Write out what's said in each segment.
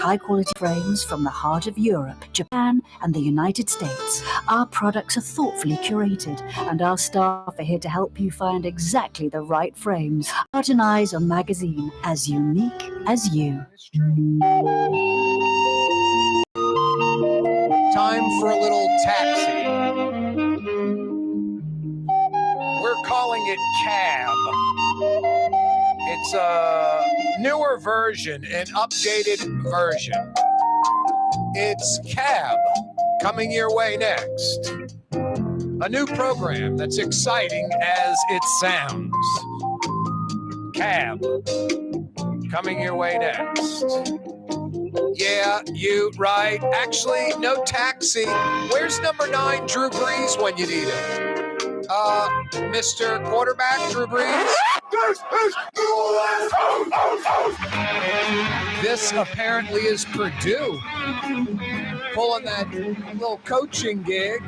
high-quality frames from the heart of Europe, Japan, and the United States. Our products are thoughtfully curated, and our staff are here to help you find exactly the right frames. Heart and Eyes on Magazine, as unique as you. Time for a little taxi. We're calling it Cab. It's a newer version, an updated version. It's Cab, coming your way next. A new program that's exciting as it sounds. Cab, coming your way next. Yeah, you right. Actually, no taxi. Where's number 9, Drew Brees, when you need him? Mr. Quarterback, Drew Brees? This apparently is Purdue pulling that little coaching gig.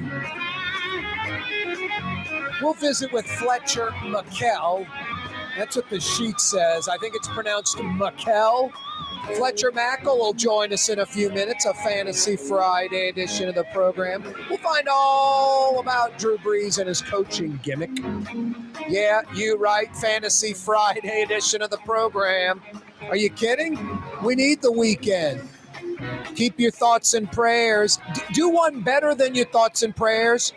We'll visit with Fletcher Mackel. That's what the sheet says. I think it's pronounced Mackel. Fletcher Mackel will join us in a few minutes, a Fantasy Friday edition of the program. We'll find all about Drew Brees and his coaching gimmick. Yeah, you right, Fantasy Friday edition of the program. Are you kidding? We need the weekend. Keep your thoughts and prayers. Do one better than your thoughts and prayers.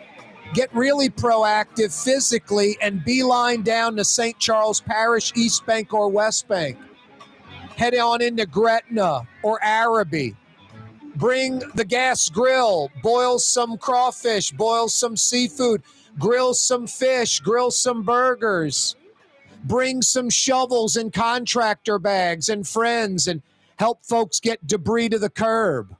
Get really proactive physically and beeline down to St. Charles Parish, East Bank, or West Bank. Head on into Gretna or Araby. Bring the gas grill. Boil some crawfish. Boil some seafood. Grill some fish. Grill some burgers. Bring some shovels and contractor bags and friends and help folks get debris to the curb.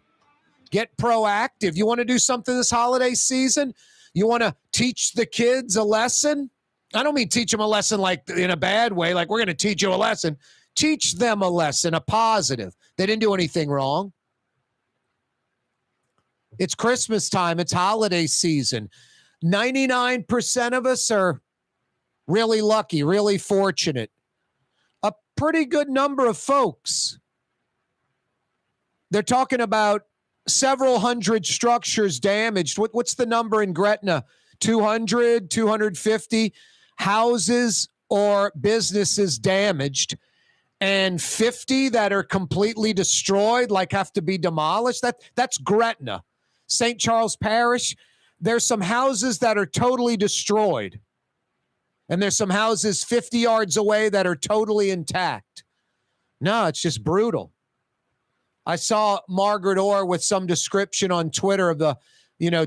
Get proactive. You want to do something this holiday season? You want to teach the kids a lesson? I don't mean teach them a lesson like in a bad way, like we're going to teach you a lesson. Teach them a lesson, a positive. They didn't do anything wrong. It's Christmas time. It's holiday season. 99% of us are really lucky, really fortunate. A pretty good number of folks. They're talking about several hundred structures damaged. What's the number in Gretna? 200, 250 houses or businesses damaged. And 50 that are completely destroyed, like have to be demolished. That's Gretna. St. Charles Parish, there's some houses that are totally destroyed. And there's some houses 50 yards away that are totally intact. No, it's just brutal. I saw Margaret Orr with some description on Twitter of the,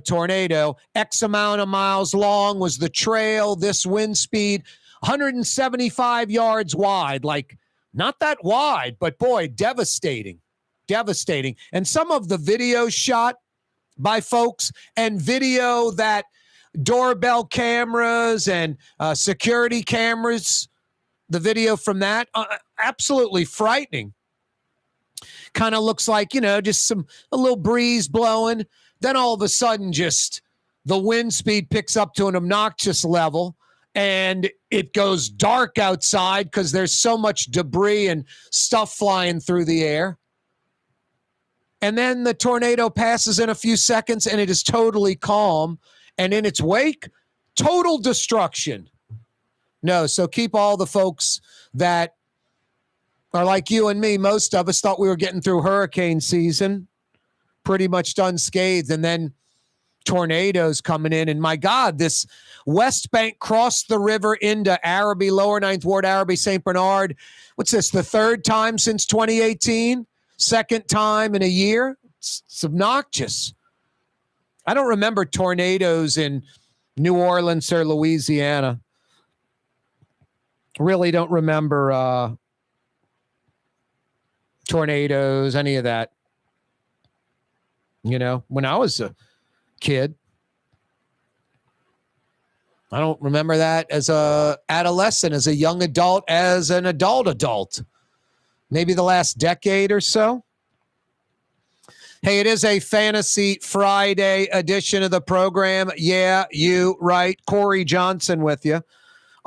tornado. X amount of miles long was the trail, this wind speed, 175 yards wide, like, not that wide, but boy, devastating. And some of the video shot by folks and video that doorbell cameras and security cameras, the video from that, absolutely frightening. Kind of looks like, just a little breeze blowing. Then all of a sudden, just the wind speed picks up to an obnoxious level. And it goes dark outside because there's so much debris and stuff flying through the air. And then the tornado passes in a few seconds and it is totally calm. And in its wake, total destruction. No, so keep all the folks that are like you and me. Most of us thought we were getting through hurricane season, pretty much unscathed. And then tornadoes coming in. And my God, this West Bank crossed the river into Araby, Lower Ninth Ward, Araby, St. Bernard. What's this, the third time since 2018? Second time in a year? It's obnoxious. I don't remember tornadoes in New Orleans or Louisiana. Really don't remember tornadoes, any of that. When I was a kid. I don't remember that as a adolescent, as a young adult, as an adult. Maybe the last decade or so. Hey, it is a Fantasy Friday edition of the program. Yeah, you right. Corey Johnson with you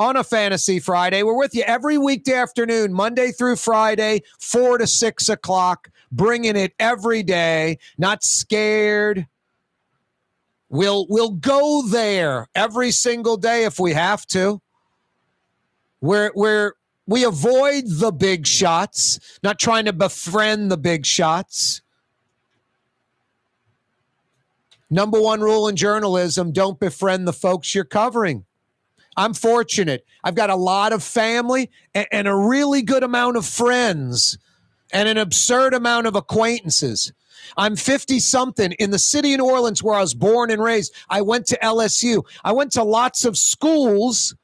on a Fantasy Friday. We're with you every weekday afternoon, Monday through Friday, 4 to 6 o'clock, bringing it every day, not scared. We'll go there every single day if we have to. We avoid the big shots, not trying to befriend the big shots. Number one rule in journalism, don't befriend the folks you're covering. I'm fortunate. I've got a lot of family and a really good amount of friends and an absurd amount of acquaintances. I'm 50-something in the city of New Orleans where I was born and raised. I went to LSU. I went to lots of schools,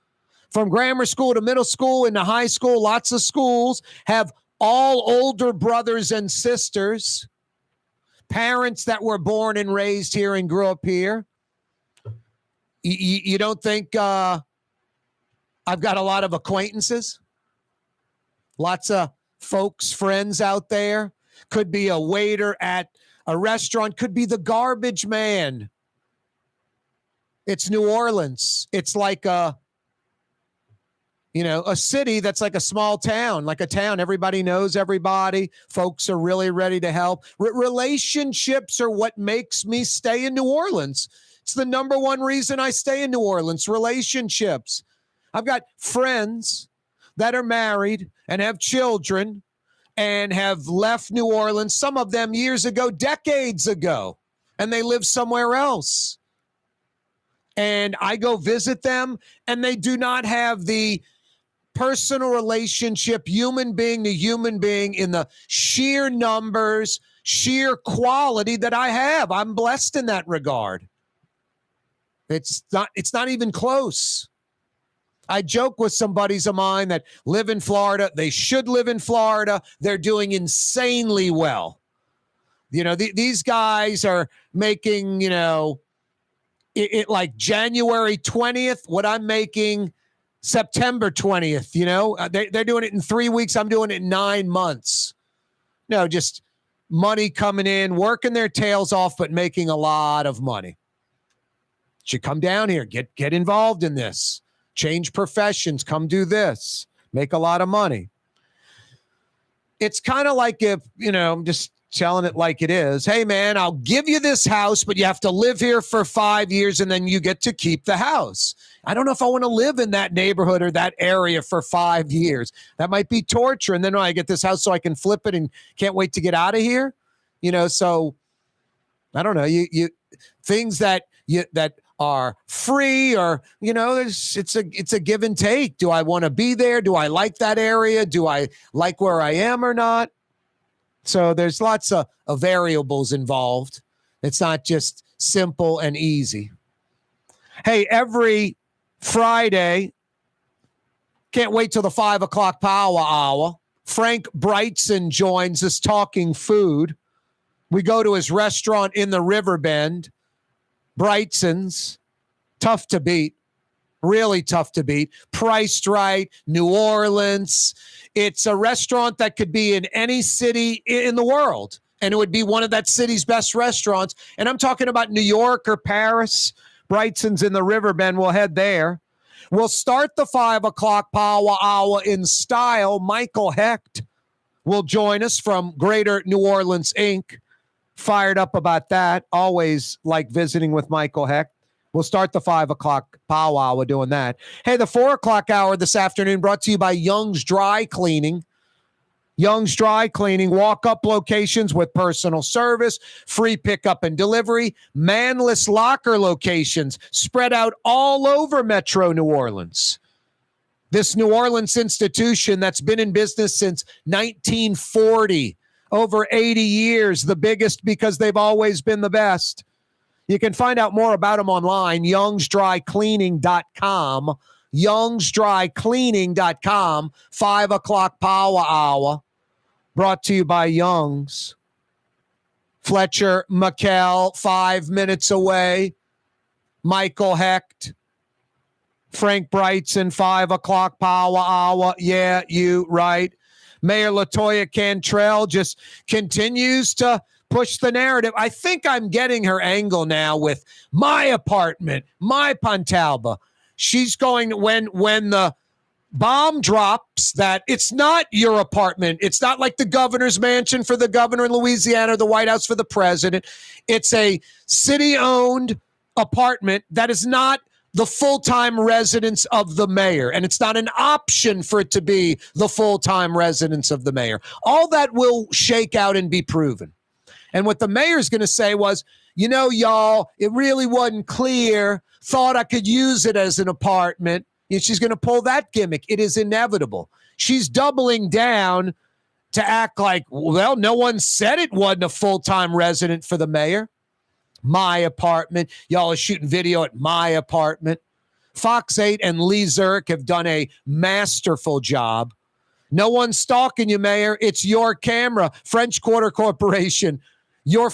from grammar school to middle school into high school. Lots of schools have all older brothers and sisters, parents that were born and raised here and grew up here. You don't think I've got a lot of acquaintances? Lots of folks, friends out there. Could be a waiter at a restaurant. Could be the garbage man. It's New Orleans. It's like a city that's like a small town, like a town. Everybody knows everybody. Folks are really ready to help. Relationships are what makes me stay in New Orleans. It's the number one reason I stay in New Orleans, relationships. I've got friends that are married and have children and have left New Orleans, some of them years ago, decades ago, and they live somewhere else. And I go visit them, and they do not have the personal relationship, human being to human being, in the sheer numbers, sheer quality that I have. I'm blessed in that regard. It's not even close. I joke with some buddies of mine that live in Florida. They should live in Florida. They're doing insanely well. These guys are making, it like January 20th, what I'm making September 20th, they're doing it in 3 weeks. I'm doing it in 9 months. Just money coming in, working their tails off, but making a lot of money. Should come down here, get involved in this, change professions, come do this, make a lot of money. It's kind of like if, I'm just telling it like it is. Hey, man, I'll give you this house, but you have to live here for 5 years and then you get to keep the house. I don't know if I want to live in that neighborhood or that area for 5 years. That might be torture. And then I get this house so I can flip it and can't wait to get out of here. So I don't know. You things that are free, or it's a give and take. Do I want to be there? Do I like that area? Do I like where I am or not? So there's lots of variables involved. It's not just simple and easy. Hey, every Friday, can't wait till the 5 o'clock power hour. Frank Brigtsen joins us talking food. We go to his restaurant in the Riverbend, Brigtsen's. Tough to beat. Really tough to beat. Priced right. New Orleans. It's a restaurant that could be in any city in the world, and it would be one of that city's best restaurants. And I'm talking about New York or Paris. Brigtsen's in the Riverbend. We'll head there. We'll start the 5 o'clock power hour in style. Michael Hecht will join us from Greater New Orleans, Inc. Fired up about that. Always like visiting with Michael Hecht. We'll start the 5 o'clock power hour doing that. Hey, the 4 o'clock hour this afternoon brought to you by Young's Dry Cleaning. Young's Dry Cleaning, walk-up locations with personal service, free pickup and delivery, manless locker locations spread out all over Metro New Orleans. This New Orleans institution that's been in business since 1940, over 80 years, the biggest because they've always been the best. You can find out more about them online, youngsdrycleaning.com, youngsdrycleaning.com, 5 o'clock power hour, brought to you by Young's. Fletcher, Mackel, 5 minutes away. Michael Hecht, Frank Brigtsen, 5 o'clock power hour. Yeah, you right. Mayor LaToya Cantrell just continues to push the narrative. I think I'm getting her angle now with my apartment, my Pontalba. She's going when the bomb drops that it's not your apartment. It's not like the governor's mansion for the governor in Louisiana or the White House for the president. It's a city-owned apartment that is not the full-time residence of the mayor, and it's not an option for it to be the full-time residence of the mayor. All that will shake out and be proven. And what the mayor's going to say was, y'all, it really wasn't clear. Thought I could use it as an apartment. And she's going to pull that gimmick. It is inevitable. She's doubling down to act like, well, no one said it wasn't a full-time resident for the mayor. My apartment. Y'all are shooting video at my apartment. Fox 8 and Lee Zurich have done a masterful job. No one's stalking you, Mayor. It's your camera. French Quarter Corporation. Your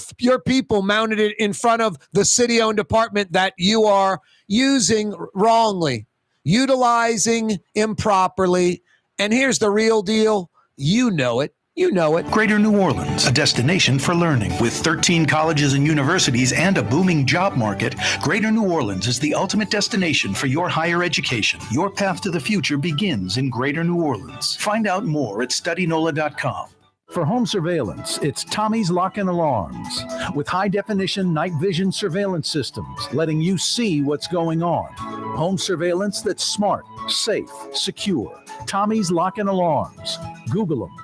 people mounted it in front of the city-owned apartment that you are using wrongly, utilizing improperly. And here's the real deal. You know it. You know it. Greater New Orleans, a destination for learning. With 13 colleges and universities and a booming job market, Greater New Orleans is the ultimate destination for your higher education. Your path to the future begins in Greater New Orleans. Find out more at studynola.com. For home surveillance, it's Tommy's Lock and Alarms. With high-definition night vision surveillance systems, letting you see what's going on. Home surveillance that's smart, safe, secure. Tommy's Lock and Alarms. Google them.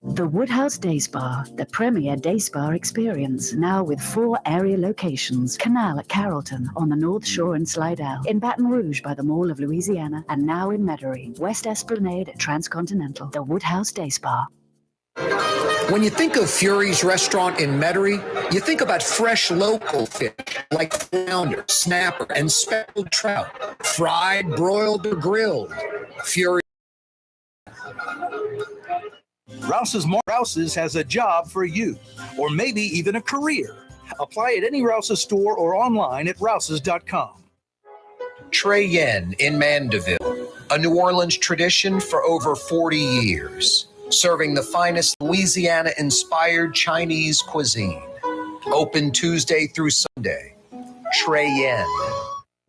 The Woodhouse Day Spa, the premier day spa experience, now with 4 area locations. Canal at Carrollton, on the North Shore and Slidell, in Baton Rouge by the Mall of Louisiana, and now in Metairie, West Esplanade at Transcontinental. The Woodhouse Day Spa. When you think of Fury's restaurant in Metairie, you think about fresh local fish like flounder, snapper, and speckled trout, fried, broiled, or grilled. Fury. Rouse's has a job for you, or maybe even a career. Apply at any Rouse's store or online at rouses.com. Trey Yen in Mandeville, a New Orleans tradition for over 40 years, serving the finest Louisiana-inspired Chinese cuisine. Open Tuesday through Sunday. Trey Yen.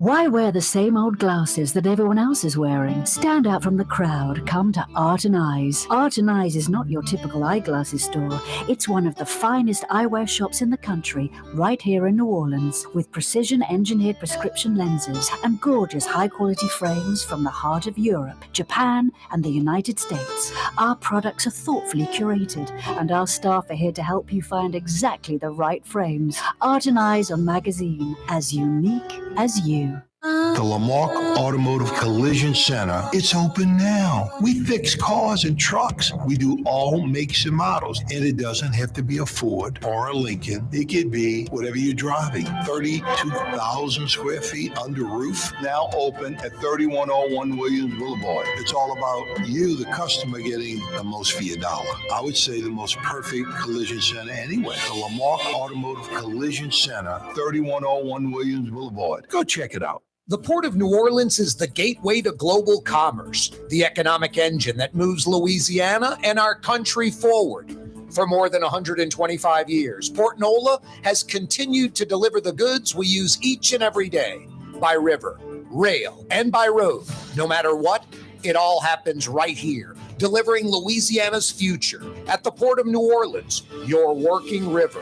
Why wear the same old glasses that everyone else is wearing? Stand out from the crowd. Come to Art and Eyes. Art and Eyes is not your typical eyeglasses store. It's one of the finest eyewear shops in the country, right here in New Orleans, with precision-engineered prescription lenses and gorgeous high-quality frames from the heart of Europe, Japan, and the United States. Our products are thoughtfully curated, and our staff are here to help you find exactly the right frames. Art and Eyes on Magazine, as unique as you. The Lamarck Automotive Collision Center, it's open now. We fix cars and trucks. We do all makes and models. And it doesn't have to be a Ford or a Lincoln. It could be whatever you're driving. 32,000 square feet under roof, now open at 3101 Williams Boulevard. It's all about you, the customer, getting the most for your dollar. I would say the most perfect collision center anyway. The Lamarck Automotive Collision Center, 3101 Williams Boulevard. Go check it out. The Port of New Orleans is the gateway to global commerce, the economic engine that moves Louisiana and our country forward. For more than 125 years, Port Nola has continued to deliver the goods we use each and every day, by river, rail, and by road. No matter what, it all happens right here, delivering Louisiana's future at the Port of New Orleans, your working river.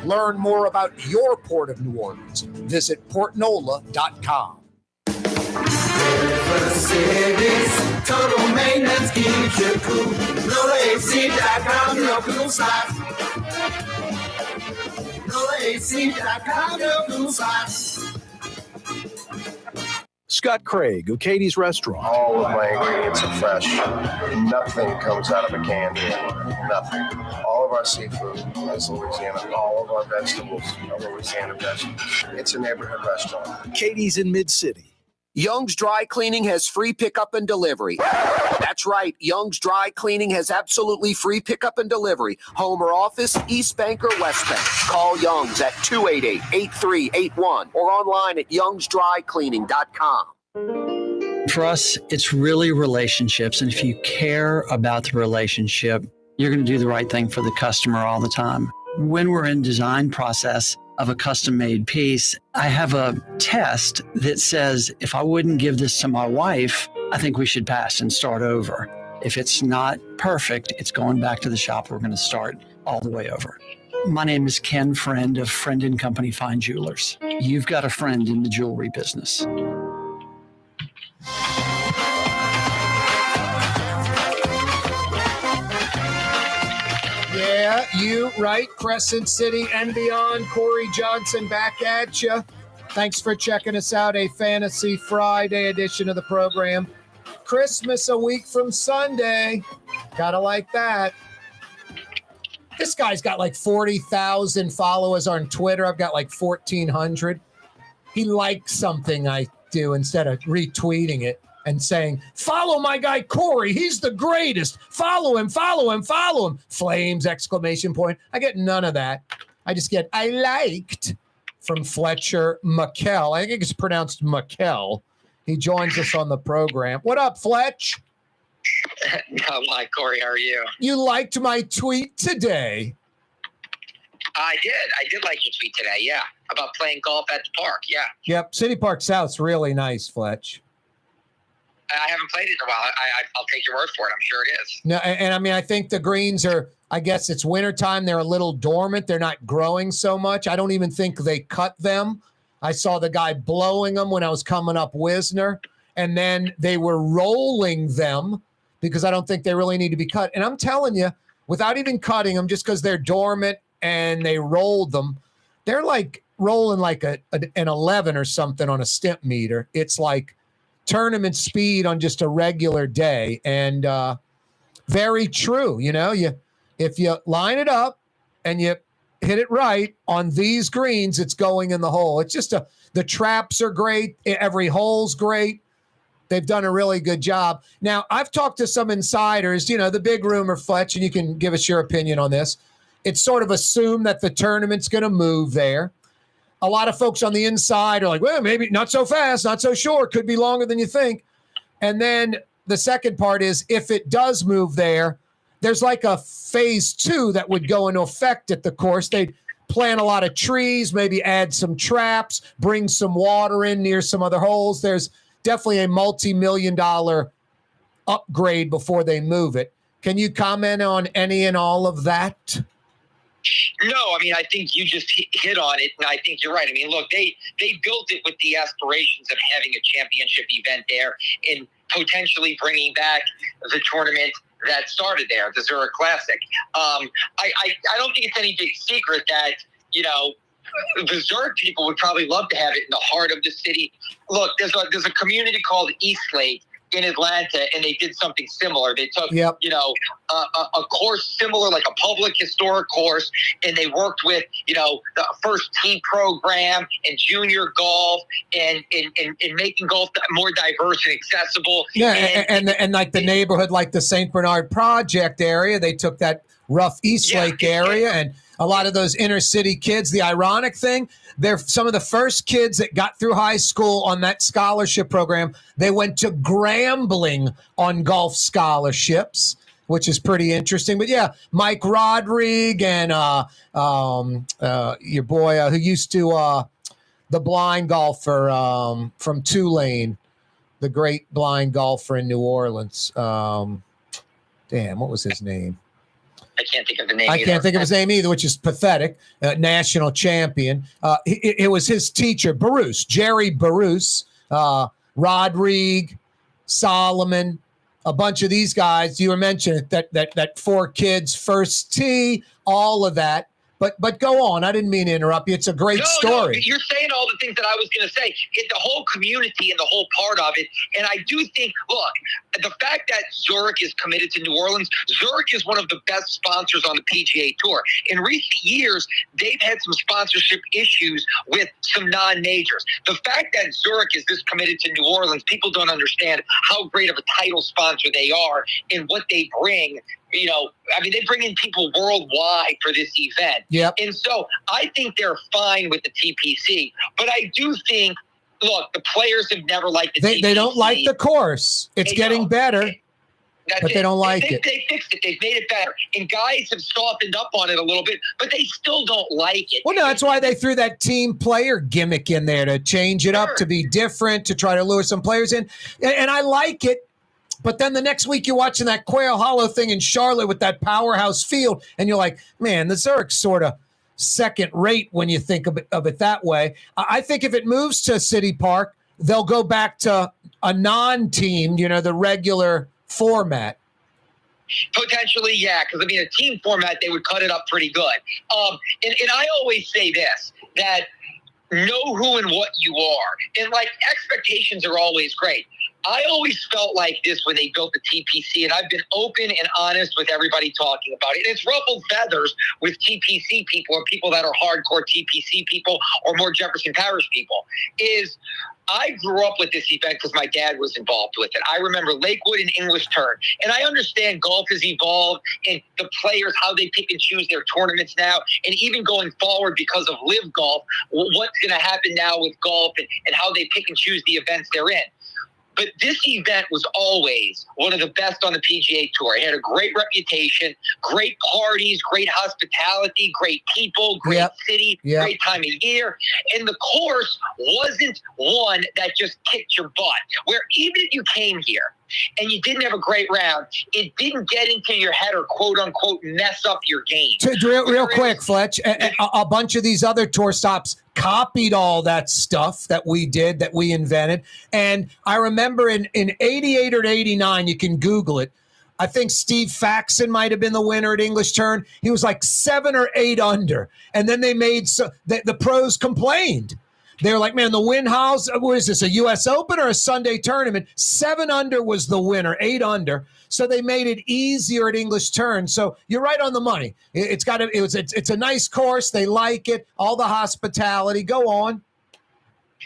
Learn more about your Port of New Orleans. Visit portnola.com. River City's total maintenance keeps you cool. NolaAC.com, your cool spots. NolaAC.com, your cool spots. Scott Craig of Katie's Restaurant. All of my ingredients are fresh. Nothing comes out of a can here. Nothing. All of our seafood is Louisiana. All of our vegetables are Louisiana vegetables. It's a neighborhood restaurant. Katie's in Mid-City. Young's Dry Cleaning has free pickup and delivery. That's right. Young's Dry Cleaning has absolutely free pickup and delivery. Home or office, East Bank or West Bank. Call Young's at 288-8381 or online at youngsdrycleaning.com. For us, it's really relationships. And if you care about the relationship, you're going to do the right thing for the customer all the time. When we're in design process of a custom made piece, I have a test that says if I wouldn't give this to my wife, I think we should pass and start over. If it's not perfect, it's going back to the shop. We're going to start all the way over. My name is Ken Friend of Friend & Company Fine Jewelers. You've got a friend in the jewelry business. Yeah, you right. Crescent City and beyond. Corey Johnson back at you. Thanks for checking us out. A Fantasy Friday edition of the program. Christmas a week from Sunday. Gotta like that. This guy's got like 40,000 followers on Twitter. I've got like 1,400. He likes something I do instead of retweeting it and saying, follow my guy Corey. He's the greatest. Follow him, follow him, follow him. Flames, exclamation point. I get none of that. I just get, I liked from Fletcher Mackel. I think it's pronounced Mackel. He joins us on the program. What up, Fletch? Hi, Corey. How are you? You liked my tweet today. I did like your tweet today, yeah. About playing golf at the park, yeah. Yep, City Park South's really nice, Fletch. I haven't played it in a while. I'll take your word for it. I'm sure it is. No, and I mean, I think the greens are, I guess it's wintertime. They're a little dormant. They're not growing so much. I don't even think they cut them. I saw the guy blowing them when I was coming up Wisner, and then they were rolling them because I don't think they really need to be cut. And I'm telling you, without even cutting them, just because they're dormant and they rolled them, they're like rolling like an 11 or something on a stimp meter. It's like tournament speed on just a regular day. And very true. You know, if you line it up and you hit it right on these greens, it's going in the hole. It's just the traps are great. Every hole's great. They've done a really good job. Now, I've talked to some insiders, you know, the big rumor, Fletch, and you can give us your opinion on this. It's sort of assumed that the tournament's going to move there. A lot of folks on the inside are like, well, maybe not so fast, not so sure. Could be longer than you think. And then the second part is if it does move there, there's like a phase 2 that would go into effect at the course. They'd plant a lot of trees, maybe add some traps, bring some water in near some other holes. There's definitely a multi-million-dollar upgrade before they move it. Can you comment on any and all of that? No, I mean, I think you just hit on it, and I think you're right. I mean, look, they built it with the aspirations of having a championship event there and potentially bringing back the tournament that started there, the Zurich Classic. I don't think it's any big secret that, you know, the Zurich people would probably love to have it in the heart of the city. Look, there's a community called Eastlake in Atlanta, and they did something similar. They took, you know, a course similar, like a public historic course, and they worked with, you know, the first tee program and junior golf and making golf more diverse and accessible. Yeah, and like the neighborhood, like the St. Bernard Project area, they took that rough Eastlake area and a lot of those inner city kids. The ironic thing, they're some of the first kids that got through high school on that scholarship program. They went to Grambling on golf scholarships, which is pretty interesting. But yeah, Mike Rodrigue and your boy who used to the blind golfer from Tulane, the great blind golfer in New Orleans. Damn, what was his name? I can't think of the name. I can't think of his name either, which is pathetic. National champion. It was his teacher, Jerry Baruch, Rodrigue, Solomon, a bunch of these guys. You were mentioning that 4 kids, first tee, all of that. But go on. I didn't mean to interrupt you. It's a great story. No, you're saying all the things that I was going to say. It's the whole community and the whole part of it. And I do think, look, the fact that Zurich is committed to New Orleans, Zurich is one of the best sponsors on the PGA Tour. In recent years, they've had some sponsorship issues with some non-majors. The fact that Zurich is this committed to New Orleans, people don't understand how great of a title sponsor they are and what they bring. You know, I mean, they bring in people worldwide for this event. Yep. And so I think they're fine with the TPC. But I do think, look, the players have never liked the TPC. They don't like the course. It's getting better. But they don't like it. They fixed it. They've made it better. And guys have softened up on it a little bit, but they still don't like it. Well, no, that's why they threw that team player gimmick in there to change it up, to be different, to try to lure some players in. And I like it. But then the next week you're watching that Quail Hollow thing in Charlotte with that powerhouse field, and you're like, man, the Zurich's sort of second rate when you think of it that way. I think if it moves to City Park, they'll go back to a non-team, the regular format. Potentially, yeah, because, a team format, they would cut it up pretty good. And I always say this, that know who and what you are. And, expectations are always great. I always felt like this when they built the TPC, and I've been open and honest with everybody talking about it. And it's ruffled feathers with TPC people or people that are hardcore TPC people or more Jefferson Parish people, is I grew up with this event because my dad was involved with it. I remember Lakewood and English Turn. And I understand golf has evolved and the players, how they pick and choose their tournaments now. And even going forward because of Live Golf, what's going to happen now with golf and how they pick and choose the events they're in. But this event was always one of the best on the PGA Tour. It had a great reputation, great parties, great hospitality, great people, great city, great time of year. And the course wasn't one that just kicked your butt, where even if you came here and you didn't have a great round, it didn't get into your head or quote-unquote mess up your game. Real quick, Fletch, a bunch of these other tour stops copied all that stuff that we did, that we invented. And I remember in 88 or 89, you can Google it, I think Steve Faxon might have been the winner at English Turn. He was like 7 or 8 under. And then they made the pros complained. They were like, man, the win house, what is this, a U.S. Open or a Sunday tournament? 7 under was the winner, 8 under. So they made it easier at English Turn. So you're right on the money. It's a nice course. They like it. All the hospitality. Go on.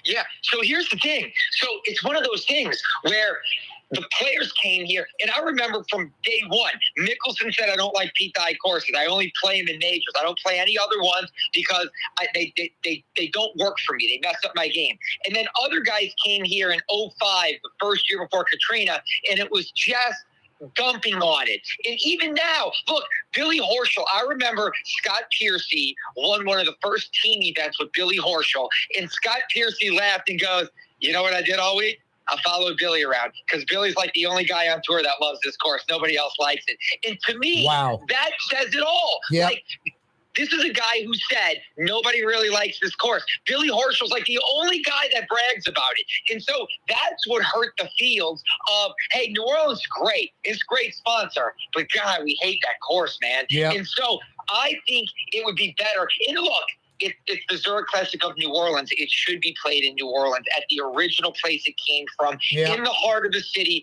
Yeah. So here's the thing. So it's one of those things where the players came here, and I remember from day one, Mickelson said, I don't like Pete Dye courses. I only play them in majors. I don't play any other ones because they don't work for me. They mess up my game. And then other guys came here in 05, the first year before Katrina, and it was just dumping on it. And even now, look, Billy Horschel, I remember Scott Piercy won one of the first team events with Billy Horschel, and Scott Piercy laughed and goes, you know what I did all week? I followed Billy around because Billy's like the only guy on tour that loves this course. Nobody else likes it. And to me, that says it all. Yeah. Like, this is a guy who said nobody really likes this course. Billy Horschel's like the only guy that brags about it. And so that's what hurt the fields of, hey, New Orleans is great. It's a great sponsor. But, God, we hate that course, man. Yeah. And so I think it would be better. And look, it's the Zurich Classic of New Orleans. It should be played in New Orleans at the original place it came from, in the heart of the city,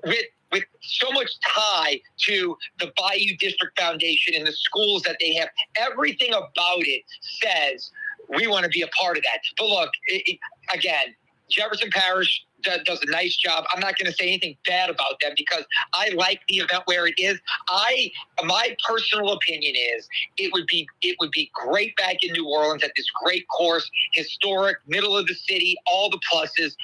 with so much tie to the Bayou District Foundation and the schools that they have. Everything about it says we want to be a part of that. But look, again, Jefferson Parish does a nice job. I'm not going to say anything bad about them because I like the event where it is. My personal opinion is it would be great back in New Orleans at this great course, historic, middle of the city, all the pluses.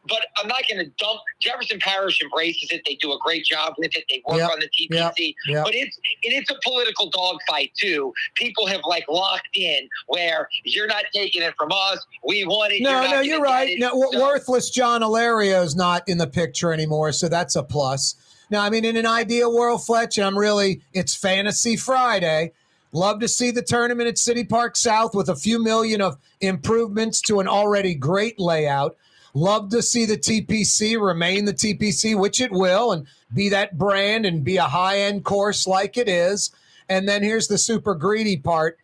But I'm not going to dump. Jefferson Parish embraces it. They do a great job with it. They work on the TPC. But it's a political dogfight too. People have locked in where you're not taking it from us. We want it. No, you're right. No, worthless John Alario is not in the picture anymore, so that's a plus. Now, I mean, in an ideal world, Fletch, it's Fantasy Friday. Love to see the tournament at City Park South with a few million of improvements to an already great layout. Love to see the TPC remain the TPC, which it will, and be that brand and be a high-end course like it is. And then here's the super greedy part.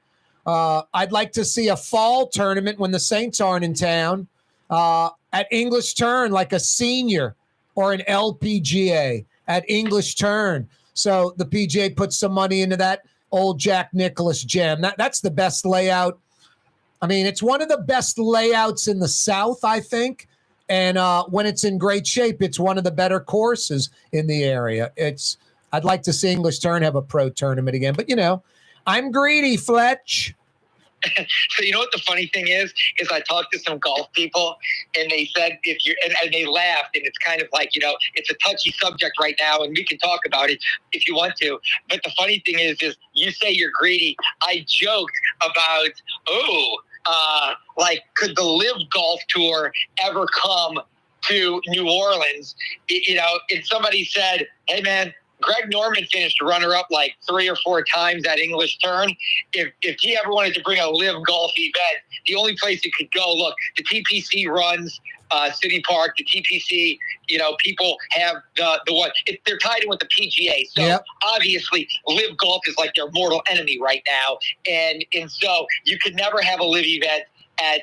I'd like to see a fall tournament when the Saints aren't in town at English Turn, like a senior or an LPGA at English Turn. So the PGA puts some money into that old Jack Nicklaus gem. That's the best layout. I mean, it's one of the best layouts in the South, I think. And when it's in great shape, it's one of the better courses in the area. I'd like to see English Turn have a pro tournament again. But, I'm greedy, Fletch. So you know what the funny thing is I talked to some golf people and they said and they laughed, and it's kind of like, it's a touchy subject right now and we can talk about it if you want to. But the funny thing is you say you're greedy. I joked about, could the Live Golf Tour ever come to New Orleans? And somebody said, hey man, Greg Norman finished runner-up like 3 or 4 times at English Turn. If he ever wanted to bring a live golf event, the only place he could go, look, the TPC runs City Park, the TPC, people have the one. They're tied in with the PGA. So obviously live golf is like their mortal enemy right now. And so you could never have a live event at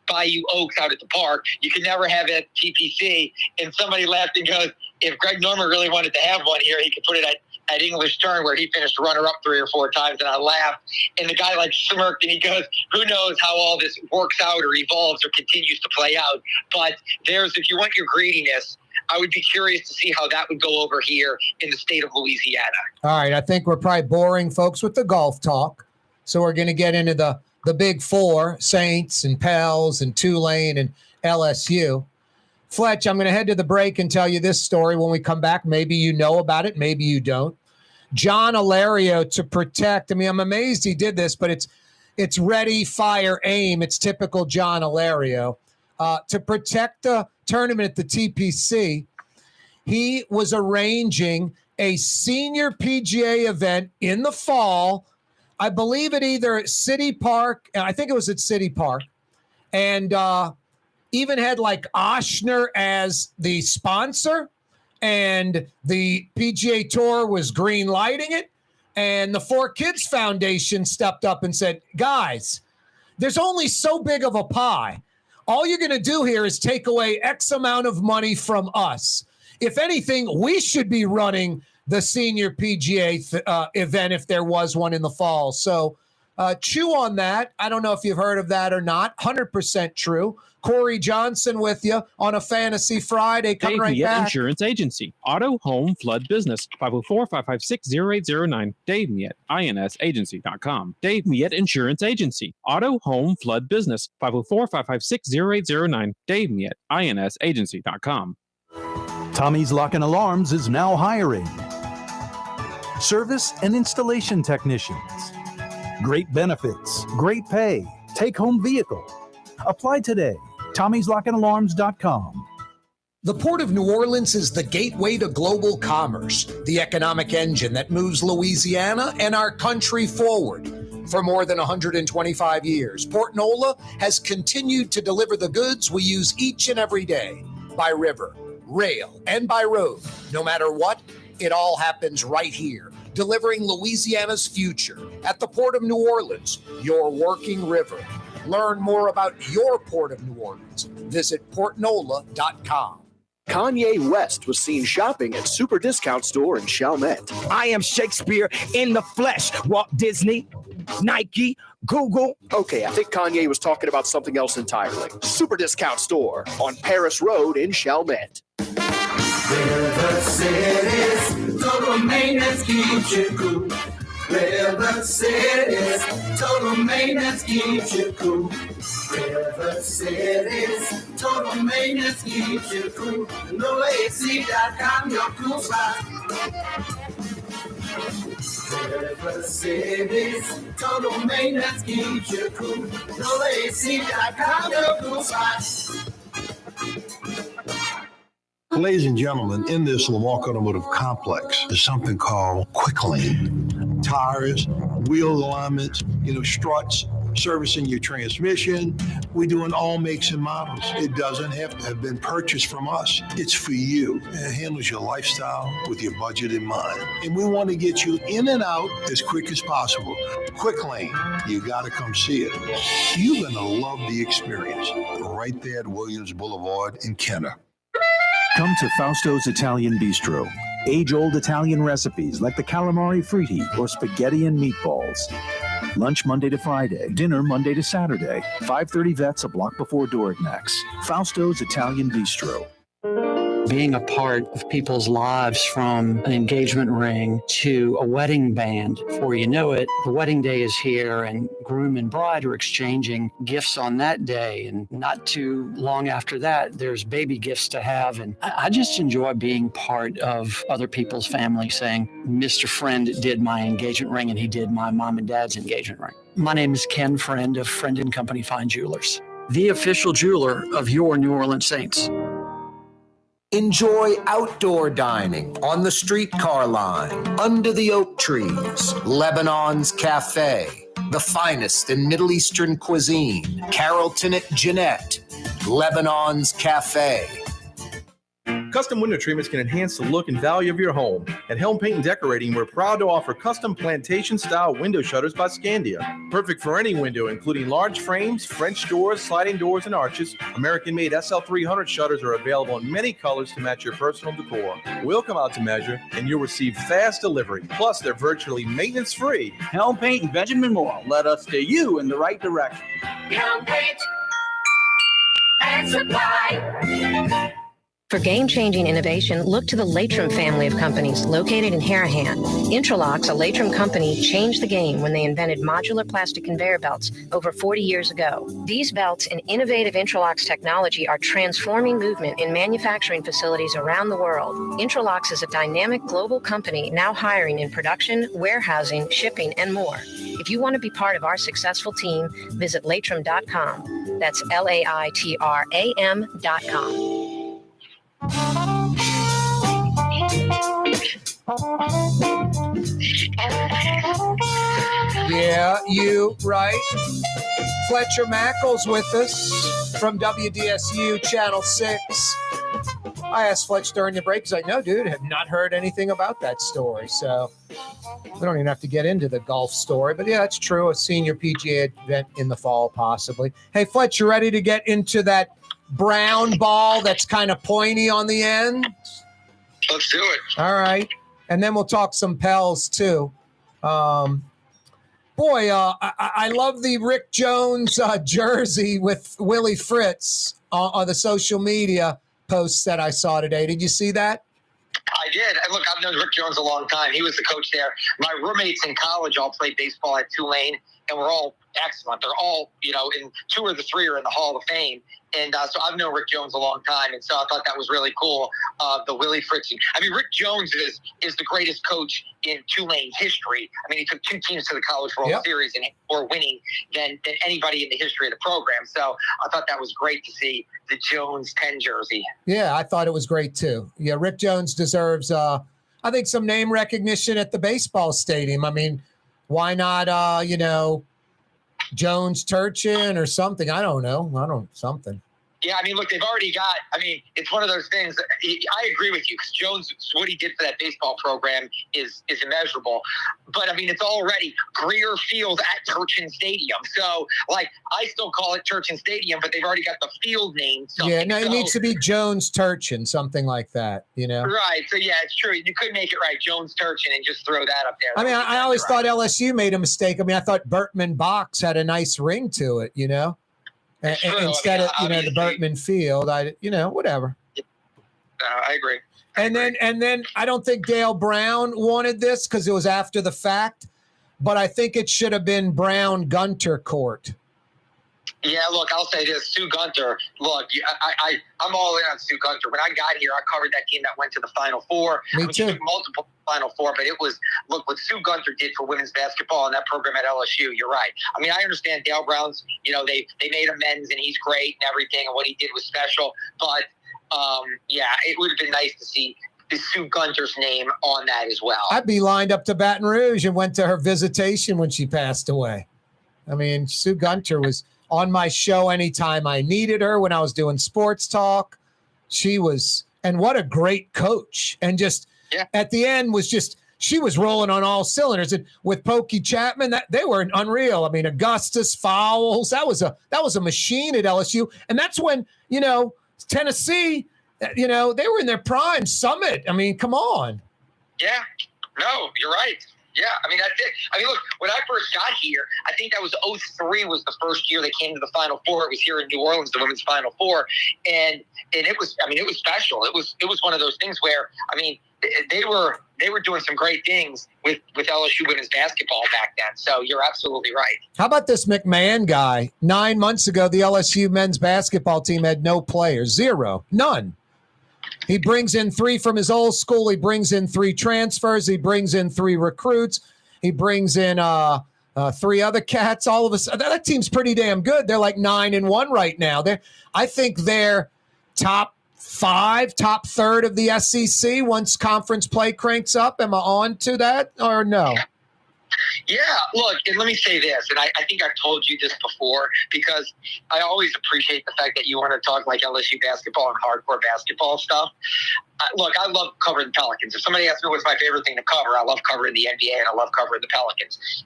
Bayou Oaks out at the park. You can never have it at TPC. And somebody laughed and goes, if Greg Norman really wanted to have one here, he could put it at English Turn, where he finished runner-up 3 or 4 times. And I laughed. And the guy smirked and he goes, who knows how all this works out or evolves or continues to play out. But if you want your greediness, I would be curious to see how that would go over here in the state of Louisiana. All right. I think we're probably boring folks with the golf talk. So we're going to get into the big 4, Saints and Pels and Tulane and LSU. Fletch, I'm going to head to the break and tell you this story when we come back. Maybe you know about it. Maybe you don't. John Alario to protect. I mean, I'm amazed he did this, but it's ready, fire, aim. It's typical John Alario. To protect the tournament at the TPC, he was arranging a senior PGA event in the fall. I believe it either City Park. I think it was at City Park. And even had Oshner as the sponsor, and the PGA Tour was green lighting it. And the 4Kids Foundation stepped up and said, guys, there's only so big of a pie. All you're going to do here is take away X amount of money from us. If anything, we should be running the senior PGA event if there was one in the fall. So chew on that. I don't know if you've heard of that or not. 100% true. Corey Johnson with you on a Fantasy Friday. Coming right back. Insurance Agency. Auto, home, flood, business. 504-556-0809. Dave Miet, INSagency.com. Dave Miet Insurance Agency. Auto, home, flood, business. 504-556-0809. Dave Miet, INSagency.com. Tommy's Lock and Alarms is now hiring service and installation technicians. Great benefits, great pay, take-home vehicle. Apply today. Tommy'sLockandAlarms.com. The Port of New Orleans is the gateway to global commerce, the economic engine that moves Louisiana and our country forward. For more than 125 years, Port Nola has continued to deliver the goods we use each and every day by river, rail, and by road. No matter what, it all happens right here, delivering Louisiana's future at the Port of New Orleans, your working river. Learn more about your Port of New Orleans. Visit portnola.com. Kanye West was seen shopping at Super Discount Store in Chalmette. I am Shakespeare in the flesh. Walt Disney, Nike, Google. Okay, I think Kanye was talking about something else entirely. Super Discount Store on Paris Road in Chalmette. River City's total maintenance keeps you cool. River City's total maintenance keeps you cool. River City's total maintenance keeps you cool. NoAC.com, your cool spot. River City's total maintenance keeps you cool. NoAC.com, your cool spot. Ladies and gentlemen, in this Lamarck Automotive Complex is something called Quick Lane. Tires, wheel alignments, struts, servicing your transmission. We do in all makes and models. It doesn't have to have been purchased from us. It's for you. It handles your lifestyle with your budget in mind. And we want to get you in and out as quick as possible. Quick Lane, you got to come see it. You're going to love the experience. Right there at Williams Boulevard in Kenner. Come to Fausto's Italian Bistro. Age-old Italian recipes like the calamari fritti or spaghetti and meatballs. Lunch Monday to Friday, dinner Monday to Saturday. 530 Vets, a block before Dorignax. Fausto's Italian Bistro. being a part of people's lives, from an engagement ring to a wedding band. Before you know it, the wedding day is here, and groom and bride are exchanging gifts on that day. And not too long after that, there's baby gifts to have. And I just enjoy being part of other people's family, saying, Mr. Friend did my engagement ring and he did my mom and dad's engagement ring. My name is Ken Friend of Friend & Company Fine Jewelers, the official jeweler of your New Orleans Saints. Enjoy outdoor dining on the streetcar line, under the oak trees, Lebanon's Cafe, the finest in Middle Eastern cuisine, Carrollton at Jeanette, Lebanon's Cafe. Custom window treatments can enhance the look and value of your home. At Helm Paint and Decorating, we're proud to offer custom plantation-style window shutters by Scandia. Perfect for any window, including large frames, French doors, sliding doors, and arches. American-made SL300 shutters are available in many colors to match your personal decor. We'll come out to measure, and you'll receive fast delivery. Plus, they're virtually maintenance-free. Helm Paint and Benjamin Moore led us steer you in the right direction. Helm Paint and Supply. For game-changing innovation, look to the Latrim family of companies located in Harahan. Intralocks, a Latrim company, changed the game when they invented modular plastic conveyor belts over 40 years ago. These belts and innovative Intralocks technology are transforming movement in manufacturing facilities around the world. Intralocks is a dynamic global company now hiring in production, warehousing, shipping, and more. If you want to be part of our successful team, visit Latrim.com. That's LAITRAM.com. Yeah, you right. Fletcher Mackel's with us from WDSU Channel 6. I asked Fletch during the break, he's like, no, dude, have not heard anything about that story. So we don't even have to get into the golf story. But yeah, that's true. A senior PGA event in the fall, possibly. Hey, Fletch, you ready to get into that brown ball that's kind of pointy on the end? Let's do it. All right. And then we'll talk some Pels, too. I love the Rick Jones jersey with Willie Fritz on the social media posts that I saw today. Did you see that? I did. And look, I've known Rick Jones a long time. He was the coach there. My roommates in college all played baseball at Tulane, and we're all excellent. They're all, in 2 or 3 are in the Hall of Fame. And so I've known Rick Jones a long time, and so I thought that was really cool, the Willie Fritz. I mean, Rick Jones is the greatest coach in Tulane history. I mean, he took 2 teams to the College World Series and more winning than anybody in the history of the program. So I thought that was great to see the Jones 10 jersey. Yeah, I thought it was great, too. Yeah, Rick Jones deserves, I think, some name recognition at the baseball stadium. I mean, why not, Jones Turchin or something? I don't know. Something. Yeah, I mean, look, they've already got – I mean, it's one of those things – I agree with you because Jones, what he did for that baseball program is immeasurable. But, I mean, it's already Greer Field at Turchin Stadium. So, I still call it Turchin Stadium, but they've already got the field name. Yeah, no, it needs to be Jones Turchin, something like that, Right. So, yeah, it's true. You could make it right, Jones Turchin, and just throw that up there. I mean, I always thought LSU made a mistake. I mean, I thought Bertman Box had a nice ring to it, instead of the Bertman Field. Whatever. I agree. And then I don't think Dale Brown wanted this because it was after the fact, but I think it should have been Brown Gunter Court. Yeah, look, I'll say this. Sue Gunter, look, I'm all in on Sue Gunter. When I got here, I covered that team that went to the Final Four. Me too. She took multiple Final Four, but it was, look, what Sue Gunter did for women's basketball and that program at LSU, you're right. I mean, I understand Dale Brown's, they made amends and he's great and everything and what he did was special. But, it would have been nice to see the Sue Gunter's name on that as well. I'd be lined up to Baton Rouge and went to her visitation when she passed away. I mean, Sue Gunter was on my show anytime I needed her when I was doing sports talk. She was, and what a great coach. And just at the end she was rolling on all cylinders. And with Pokey Chapman, they were unreal. I mean, Augustus Fowles, that was a machine at LSU. And that's when, Tennessee, they were in their prime. Summit. I mean, come on. Yeah, no, you're right. Yeah, I mean, that's it. I mean, look, when I first got here, I think that was 2003 was the first year they came to the Final Four. It was here in New Orleans, the women's Final Four. And it was, I mean, it was special. It was one of those things where, I mean, they were doing some great things with LSU women's basketball back then. So you're absolutely right. How about this McMahon guy? 9 months ago, the LSU men's basketball team had no players. Zero. None. He brings in 3 from his old school. He brings in 3 transfers. He brings in 3 recruits. He brings in 3 other cats. All of us. That team's pretty damn good. They're like 9-1 right now. I think they're top 5, top third of the SEC once conference play cranks up. Am I on to that or no? Yeah, look, and let me say this, and I think I've told you this before, because I always appreciate the fact that you want to talk like LSU basketball and hardcore basketball stuff. Look, I love covering the Pelicans. If somebody asks me what's my favorite thing to cover, I love covering the NBA and I love covering the Pelicans.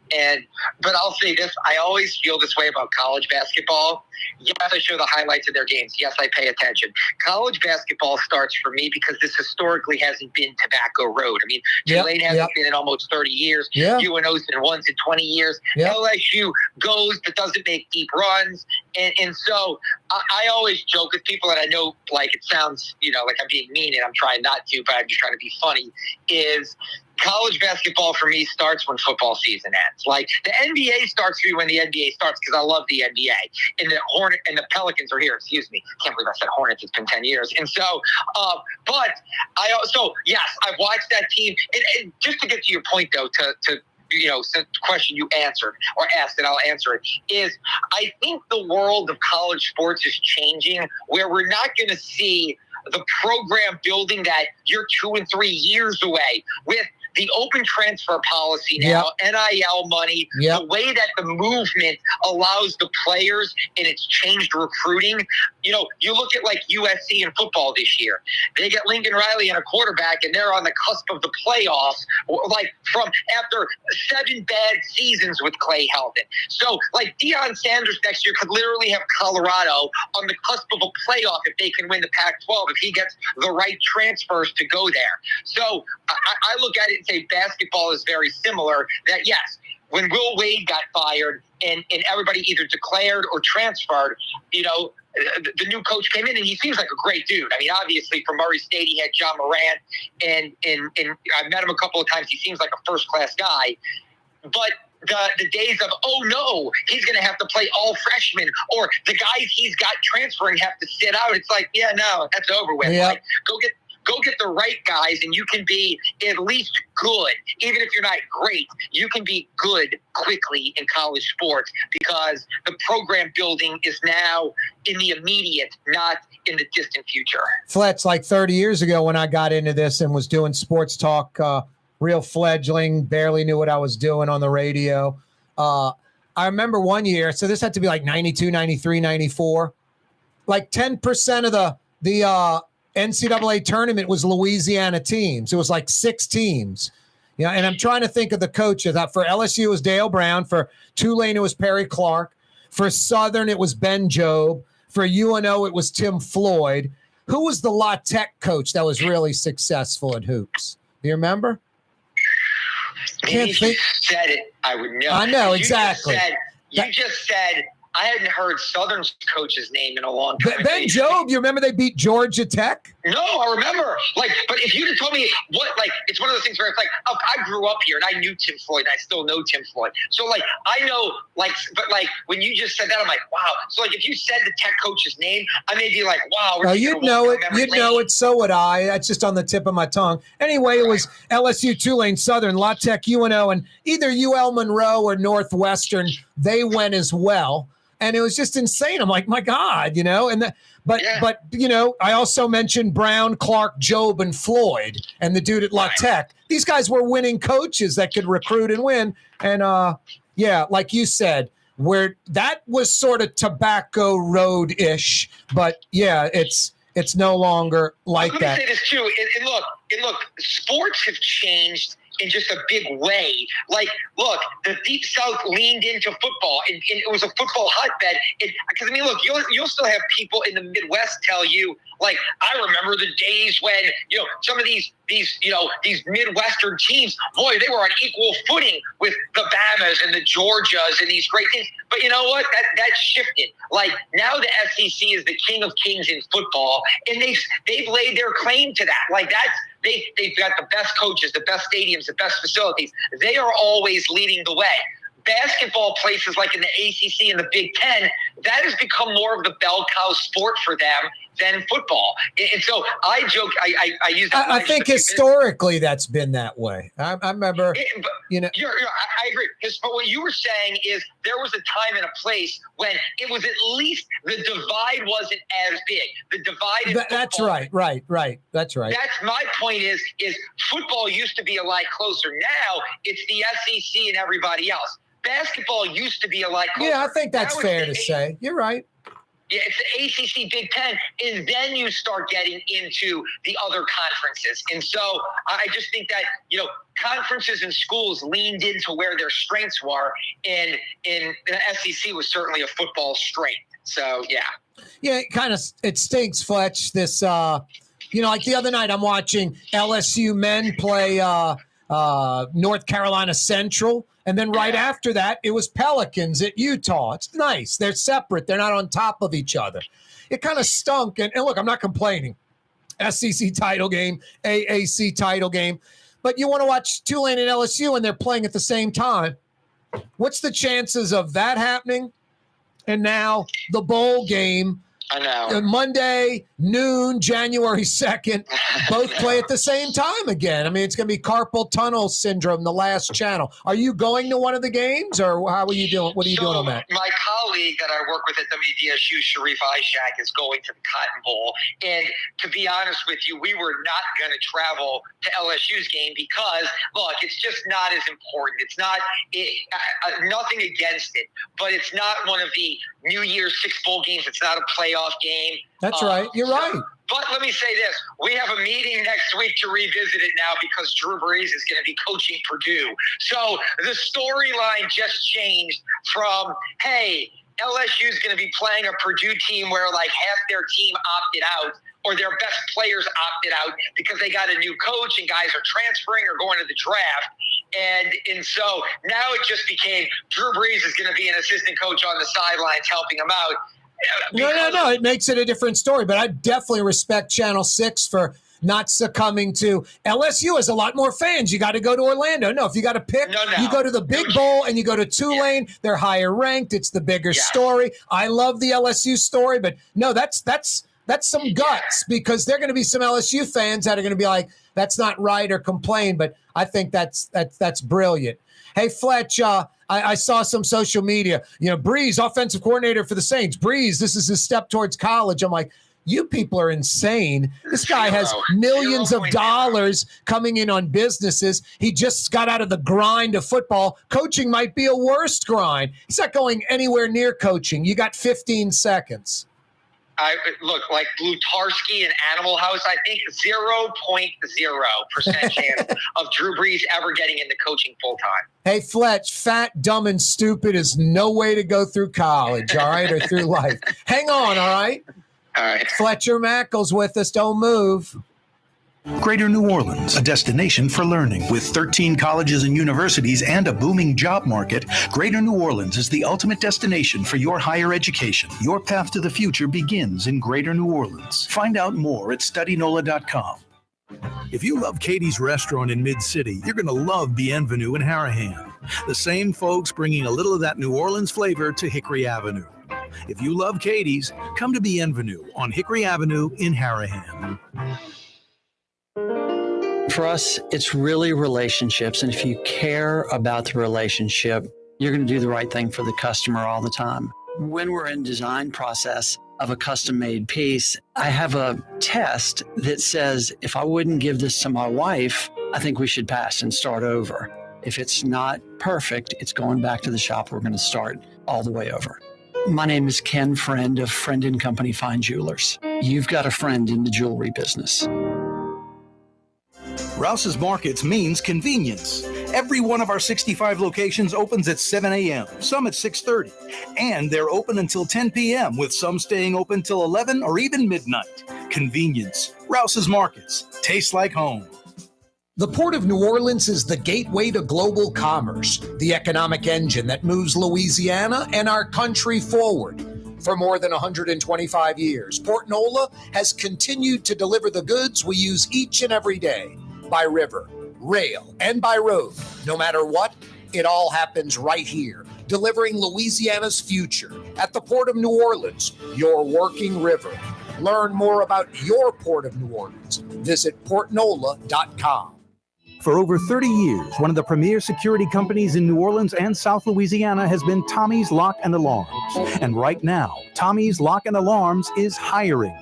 But I'll say this, I always feel this way about college basketball. Yes, I show the highlights of their games. Yes, I pay attention. College basketball starts for me because this historically hasn't been Tobacco Road. I mean, Tulane hasn't been in almost 30 years. UNO's been once in 20 years. LSU goes but doesn't make deep runs. And so I always joke with people, and I know like it sounds, like I'm being mean, and I'm trying not to, but I'm just trying to be funny, is college basketball for me starts when football season ends. Like the NBA starts for me when the NBA starts because I love the NBA. And the Pelicans are here. Excuse me. Can't believe I said Hornets. It's been 10 years. And so, yes, I've watched that team. And just to get to your point, though, to since the question you answered or asked, and I'll answer it, is I think the world of college sports is changing where we're not going to see the program building that you're 2 and 3 years away with the open transfer policy now, NIL money, the way that the movement allows the players and it's changed recruiting. You look at like USC in football this year. They get Lincoln Riley and a quarterback, and they're on the cusp of the playoffs, like from after 7 bad seasons with Clay Helton. So like Deion Sanders next year could literally have Colorado on the cusp of a playoff if they can win the Pac-12, if he gets the right transfers to go there. So I look at it and say basketball is very similar, that yes, when Will Wade got fired and everybody either declared or transferred, the new coach came in and he seems like a great dude. I mean, obviously from Murray State, he had John Morant and I've met him a couple of times. He seems like a first-class guy, but the days of, oh no, he's going to have to play all freshmen, or the guys he's got transferring have to sit out. It's like, yeah, no, that's over with. Like, go get the right guys, and you can be at least good. Even if you're not great, you can be good quickly in college sports because the program building is now in the immediate, not in the distant future. Fletch, like 30 years ago when I got into this and was doing sports talk, real fledgling, barely knew what I was doing on the radio. I remember one year, so this had to be like 92, 93, 94. Like 10% of the NCAA tournament was Louisiana teams. It was like 6 teams. And I'm trying to think of the coaches. For LSU, it was Dale Brown. For Tulane, it was Perry Clark. For Southern, it was Ben Jobe. For UNO, it was Tim Floyd. Who was the La Tech coach that was really successful in hoops? Do you remember? Maybe if you said it, I would know. I know, exactly. You just said I hadn't heard Southern's coach's name in a long time. Ben Jobe, you remember they beat Georgia Tech? No, I remember. But if you'd have told me it's one of those things where it's like, oh, I grew up here and I knew Tim Floyd and I still know Tim Floyd. So I know, but when you just said that, I'm like, wow. So if you said the Tech coach's name, I may be like, wow. No, you'd know it. You'd know it. So would I. That's just on the tip of my tongue. Anyway, it was LSU, Tulane, Southern, La Tech, UNO, and either UL Monroe or Northwestern. They went as well. And it was just insane. I'm like, my God, But I also mentioned Brown, Clark, Jobe, and Floyd, and the dude at La Tech. These guys were winning coaches that could recruit and win. And like you said, where that was sort of Tobacco Road-ish, but it's no longer like that. Let me say this too. And look, sports have changed in just a big way. Like, look, the Deep South leaned into football, and it was a football hotbed. Because, I mean, look, you'll still have people in the Midwest tell you, like, I remember the days when, some of these Midwestern teams, boy, they were on equal footing with the Bamas and the Georgias and these great teams. But you know what? That shifted. Like, now the SEC is the king of kings in football, and they've laid their claim to that. Like, they've got the best coaches, the best stadiums, the best facilities. They are always leading the way. Basketball places like in the ACC and the Big Ten, that has become more of the bell cow sport for them than football. And so I joke, I use that. I think historically that's been that way. I remember, I agree. But what you were saying is there was a time and a place when it was at least the divide wasn't as big. The divide. That's right. That's right. That's my point is football used to be a lot closer. Now it's the SEC and everybody else. Basketball used to be a lot closer. Yeah, I think that's fair to say. You're right. Yeah, it's the ACC Big Ten, and then you start getting into the other conferences. And so I just think that, conferences and schools leaned into where their strengths were, and the SEC was certainly a football strength. So, yeah. Yeah, it stinks, Fletch. This, like the other night I'm watching LSU men play North Carolina Central. And then right after that, it was Pelicans at Utah. It's nice. They're separate. They're not on top of each other. It kind of stunk. And look, I'm not complaining. SEC title game, AAC title game. But you want to watch Tulane and LSU, and they're playing at the same time. What's the chances of that happening? And now the bowl game. I know. Monday, noon, January 2nd, both play at the same time again. I mean, it's going to be carpal tunnel syndrome, the last channel. Are you going to one of the games, or how are you doing? What are you doing on that? My colleague that I work with at WDSU, Sharif Ishak, is going to the Cotton Bowl. And to be honest with you, we were not going to travel to LSU's game because, look, it's just not as important. It's not nothing against it, but it's not one of the New Year's Six bowl games. It's not a playoff game. That's right. You're right. But let me say this. We have a meeting next week to revisit it now because Drew Brees is going to be coaching Purdue. So the storyline just changed from, hey, LSU is going to be playing a Purdue team where like half their team opted out or their best players opted out because they got a new coach and guys are transferring or going to the draft. And so now it just became Drew Brees is going to be an assistant coach on the sidelines helping him out. No. It makes it a different story. But I definitely respect Channel 6 for not succumbing to LSU has a lot more fans. You got to go to Orlando. No, if you got to pick, you go to the Big Bowl and you go to Tulane. Yeah. They're higher ranked. It's the bigger story. I love the LSU story, but no, that's some guts because there are going to be some LSU fans that are going to be like, that's not right or complain. But I think that's brilliant. Hey, Fletch, I saw some social media. Brees, offensive coordinator for the Saints. Brees, this is his step towards college. I'm like, you people are insane. This guy has millions of dollars coming in on businesses. He just got out of the grind of football. Coaching might be a worse grind. He's not going anywhere near coaching. You got 15 seconds. I look like Blutarski and Animal House. I think 0.0% chance of Drew Brees ever getting into coaching full time. Hey, Fletch, fat, dumb, and stupid is no way to go through college, all right, or through life. Hang on, all right? All right. Fletcher Mackel's with us. Don't move. Greater New Orleans, a destination for learning. With 13 colleges and universities and a booming job market, Greater New Orleans is the ultimate destination for your higher education. Your path to the future begins in Greater New Orleans. Find out more at studynola.com. If you love Katie's Restaurant in Mid-City, you're going to love Bienvenue in Harahan. The same folks bringing a little of that New Orleans flavor to Hickory Avenue. If you love Katie's, come to Bienvenue on Hickory Avenue in Harahan. For us, it's really relationships. And if you care about the relationship, you're going to do the right thing for the customer all the time. When we're in design process of a custom-made piece, I have a test that says, if I wouldn't give this to my wife, I think we should pass and start over. If it's not perfect, it's going back to the shop. We're going to start all the way over. My name is Ken Friend of Friend & Company Fine Jewelers. You've got a friend in the jewelry business. Rouse's Markets means convenience. Every one of our 65 locations opens at 7 a.m., some at 6:30, and they're open until 10 p.m., with some staying open till 11 or even midnight. Convenience. Rouse's Markets. Tastes like home. The Port of New Orleans is the gateway to global commerce, the economic engine that moves Louisiana and our country forward. For more than 125 years, Port Nola has continued to deliver the goods we use each and every day, by river, rail, and by road. No matter what, it all happens right here, delivering Louisiana's future at the Port of New Orleans, your working river. Learn more about your Port of New Orleans. Visit portnola.com. For over 30 years, one of the premier security companies in New Orleans and South Louisiana has been Tommy's Lock and Alarms. And right now, Tommy's Lock and Alarms is hiring.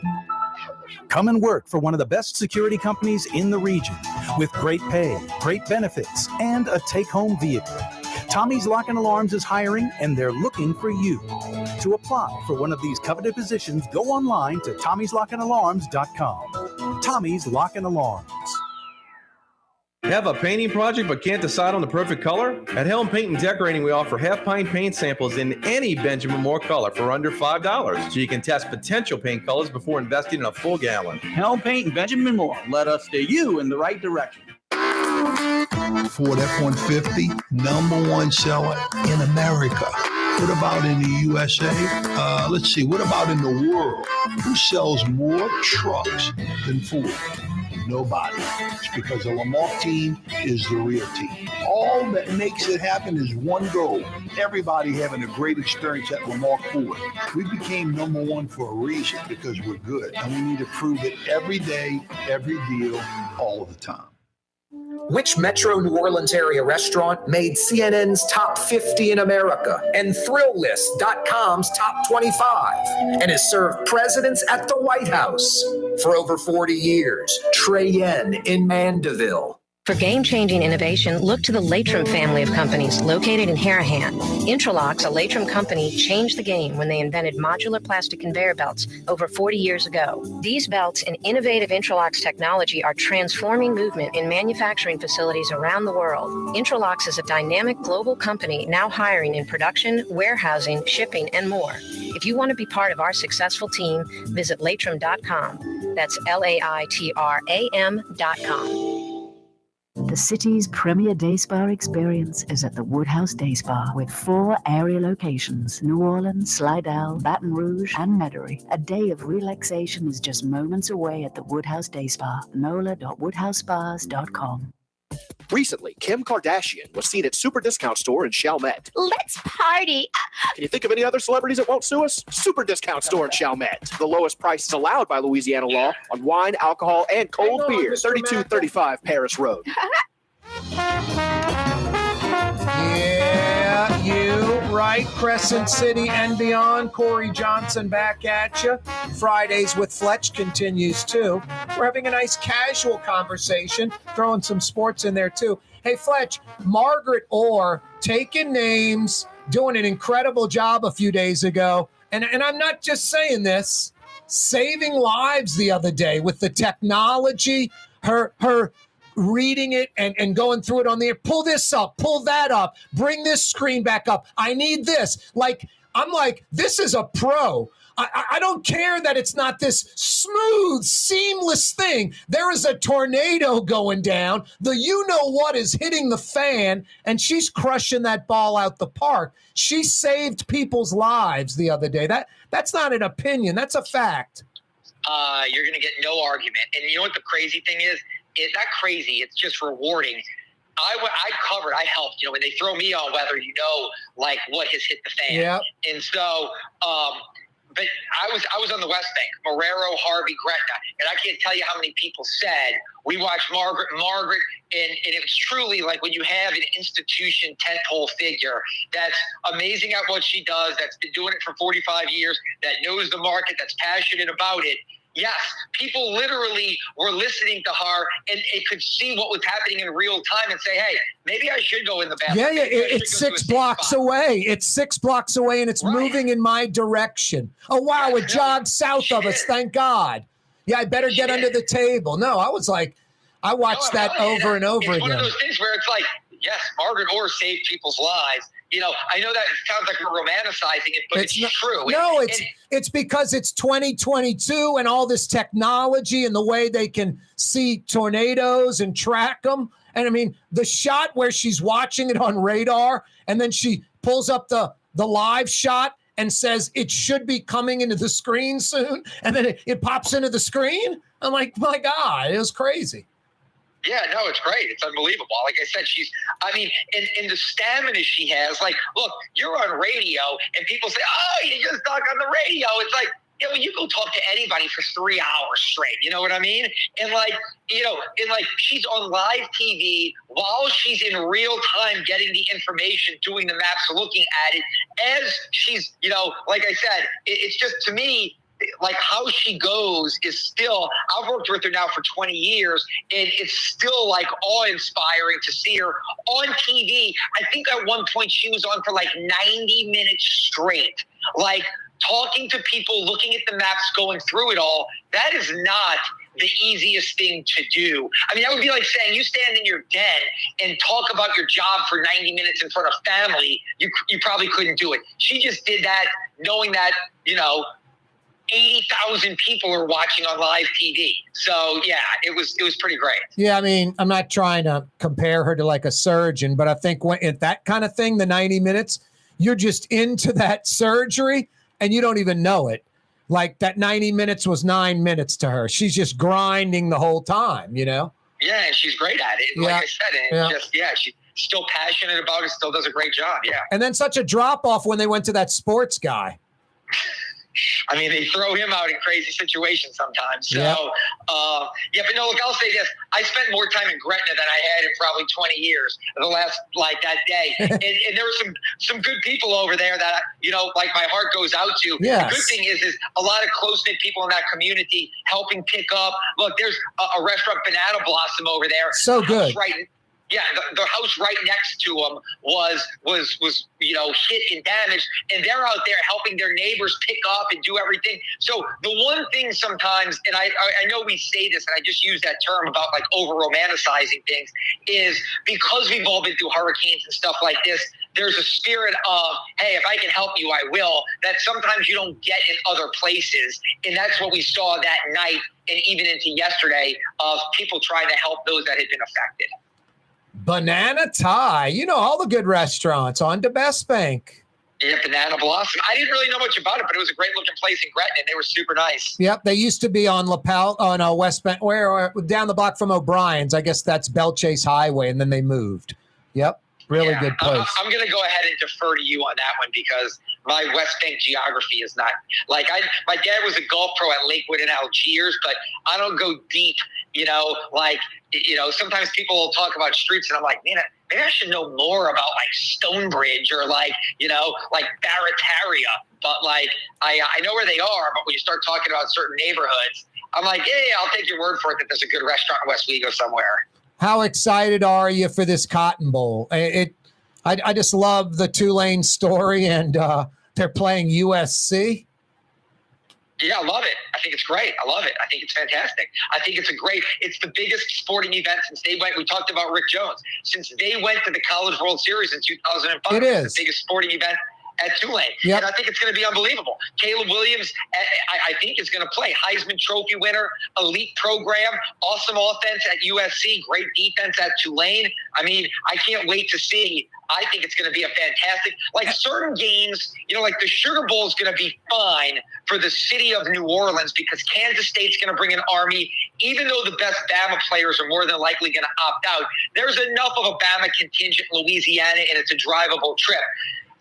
Come and work for one of the best security companies in the region with great pay, great benefits, and a take-home vehicle. Tommy's Lock and Alarms is hiring, and they're looking for you. To apply for one of these coveted positions, go online to tommyslockandalarms.com. Tommy's Lock and Alarms. Have a painting project but can't decide on the perfect color? At Helm Paint and Decorating, we offer half-pint paint samples in any Benjamin Moore color for under $5, so you can test potential paint colors before investing in a full gallon. Helm Paint and Benjamin Moore. Let us steer you in the right direction. Ford F-150, #1 seller in America. What about in the USA? Let's see, what about in the world? Who sells more trucks than Ford? Nobody. It's because the Lamarck team is the real team. All that makes it happen is one goal. Everybody having a great experience at Lamarck Ford. We became #1 for a reason, because we're good. And we need to prove it every day, every deal, all of the time. Which Metro New Orleans area restaurant made CNN's top 50 in America and ThrillList.com's top 25 and has served presidents at the White House for over 40 years? Trey Yen in Mandeville. For game-changing innovation, look to the Latrim family of companies located in Harahan. Intralox, a Latrim company, changed the game when they invented modular plastic conveyor belts over 40 years ago. These belts and innovative Intralox technology are transforming movement in manufacturing facilities around the world. Intralox is a dynamic global company now hiring in production, warehousing, shipping, and more. If you want to be part of our successful team, visit Latrim.com. That's LAITRAM.com. The city's premier day spa experience is at the Woodhouse Day Spa with 4 area locations: New Orleans, Slidell, Baton Rouge, and Metairie. A day of relaxation is just moments away at the Woodhouse Day Spa. NOLA.woodhousespas.com. Recently, Kim Kardashian was seen at Super Discount Store in Chalmette. Let's party. Can you think of any other celebrities that won't sue us? Super Discount Store in Chalmette. The lowest prices allowed by Louisiana law on wine, alcohol, and cold beer. 3235 Paris Road. Yeah, you right. Crescent City and beyond. Corey Johnson back at you. Fridays with Fletch continues too. We're having a nice casual conversation, throwing some sports in there too. Hey, Fletch, Margaret Orr taking names, doing an incredible job a few days ago. And I'm not just saying this, saving lives the other day with the technology, her reading it and going through it on the air. Pull this up, pull that up, bring this screen back up. I need this. I'm like, this is a pro. I don't care that it's not this smooth, seamless thing. There is a tornado going down. The you-know-what is hitting the fan, and she's crushing that ball out the park. She saved people's lives the other day. That's not an opinion. That's a fact. You're going to get no argument. And you know what the crazy thing is? It's not crazy. It's just rewarding. I helped, when they throw me on weather, like what has hit the fan. Yeah. And so, but I was on the West Bank, Marrero, Harvey, Gretna, and I can't tell you how many people said, we watched Margaret, and it was truly like when you have an institution tentpole figure that's amazing at what she does, that's been doing it for 45 years, that knows the market, that's passionate about it. Yes, people literally were listening to her and it could see what was happening in real time and say, hey, maybe I should go in the bathroom. Yeah, it's 6 blocks away. It's 6 blocks away, and it's moving in my direction. Oh, wow, it jogged south of us, thank God. Yeah, I better get under the table. No, I was like, I watched that over and over it's again. One of those things where it's like, yes, Margaret Orr saved people's lives. I know that it sounds like we're romanticizing it, but it's true. No, it's because it's 2022 and all this technology and the way they can see tornadoes and track them. And I mean, the shot where she's watching it on radar and then she pulls up the live shot and says it should be coming into the screen soon. And then it pops into the screen. I'm like, my God, it was crazy. Yeah, no, it's great. It's unbelievable. Like I said, and the stamina she has. Like, look, you're on radio and people say, oh, you just talk on the radio. It's like, you go talk to anybody for 3 hours straight. You know what I mean? And she's on live TV while she's in real time getting the information, doing the maps, looking at it as she's, like I said, it's just, to me, like how she goes is still, I've worked with her now for 20 years and it's still like awe-inspiring to see her on TV. I think at one point she was on for like 90 minutes straight, like talking to people, looking at the maps, going through it all. That is not the easiest thing to do. I mean, that would be like saying you stand in your den and talk about your job for 90 minutes in front of family. You probably couldn't do it. She just did that knowing that, 80,000 people are watching on live TV. So yeah, it was pretty great. Yeah, I mean, I'm not trying to compare her to like a surgeon, but I think at that kind of thing, the 90 minutes, you're just into that surgery and you don't even know it. Like that 90 minutes was 9 minutes to her. She's just grinding the whole time, Yeah, and she's great at it. Like I said, she's still passionate about it, still does a great job. Yeah. And then such a drop off when they went to that sports guy. I mean, they throw him out in crazy situations sometimes. So, but no, look, I'll say this. I spent more time in Gretna than I had in probably 20 years, the last, that day. and there were some good people over there that, like my heart goes out to. Yes. The good thing is a lot of close-knit people in that community helping pick up. Look, there's a restaurant, Banana Blossom, over there. So good. Yeah, the house right next to them was hit and damaged, and they're out there helping their neighbors pick up and do everything. So the one thing sometimes, and I know we say this, and I just use that term about like over romanticizing things, is because we've all been through hurricanes and stuff like this. There's a spirit of, hey, if I can help you, I will. That sometimes you don't get in other places, and that's what we saw that night, and even into yesterday, of people trying to help those that had been affected. Banana Thai, all the good restaurants on to Best Bank. Yeah, Banana Blossom. I didn't really know much about it, but it was a great looking place in Gretna, and they were super nice. Yep, they used to be on Lapel on West Bank, down the block from O'Brien's. I guess that's Belchase Highway, and then they moved. Yep, really good place. I'm going to go ahead and defer to you on that one because my West Bank geography is not like my dad was a golf pro at Lakewood and Algiers, but I don't go deep. Sometimes people will talk about streets, and I'm like, man, maybe I should know more about like Stonebridge or like Barataria. But like, I know where they are, but when you start talking about certain neighborhoods, I'm like, yeah, I'll take your word for it that there's a good restaurant in West Wego somewhere. How excited are you for this Cotton Bowl? I just love the Tulane story, and they're playing USC. Yeah, I love it. I think it's great. I love it. I think it's fantastic. I think it's it's the biggest sporting event since they went. We talked about Rick Jones. Since they went to the College World Series in 2005, it's the biggest sporting event at Tulane. Yep. And I think it's going to be unbelievable. Caleb Williams, I think, is going to play. Heisman Trophy winner, elite program, awesome offense at USC, great defense at Tulane. I mean, I can't wait to see. I think it's going to be a fantastic, like certain games, like the Sugar Bowl is going to be fine for the city of New Orleans because Kansas State's going to bring an Army. Even though the best Bama players are more than likely going to opt out, there's enough of a Bama contingent in Louisiana, and it's a drivable trip.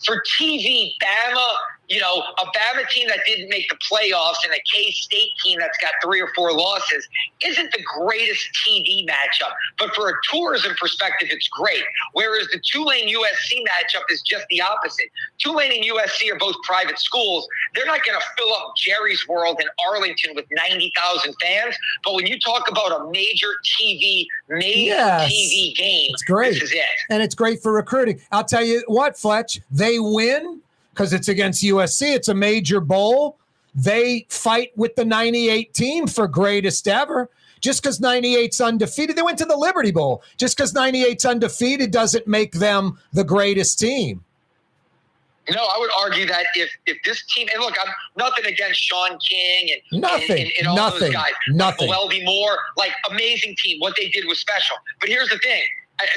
For TV, Bama, a Bama team that didn't make the playoffs and a K-State team that's got 3 or 4 losses isn't the greatest TV matchup. But for a tourism perspective, it's great. Whereas the Tulane-USC matchup is just the opposite. Tulane and USC are both private schools. They're not going to fill up Jerry's World in Arlington with 90,000 fans. But when you talk about a major TV game, it's great. This is it. And it's great for recruiting. I'll tell you what, Fletch, they win because it's against USC. It's a major bowl. They fight with the 98 team for greatest ever. Just because 98's undefeated, they went to the Liberty Bowl. Just because 98's undefeated doesn't make them the greatest team. No, I would argue that if this team, and look, I'm nothing against Sean King and all those guys. Nothing. Welby Moore, like amazing team. What they did was special. But here's the thing,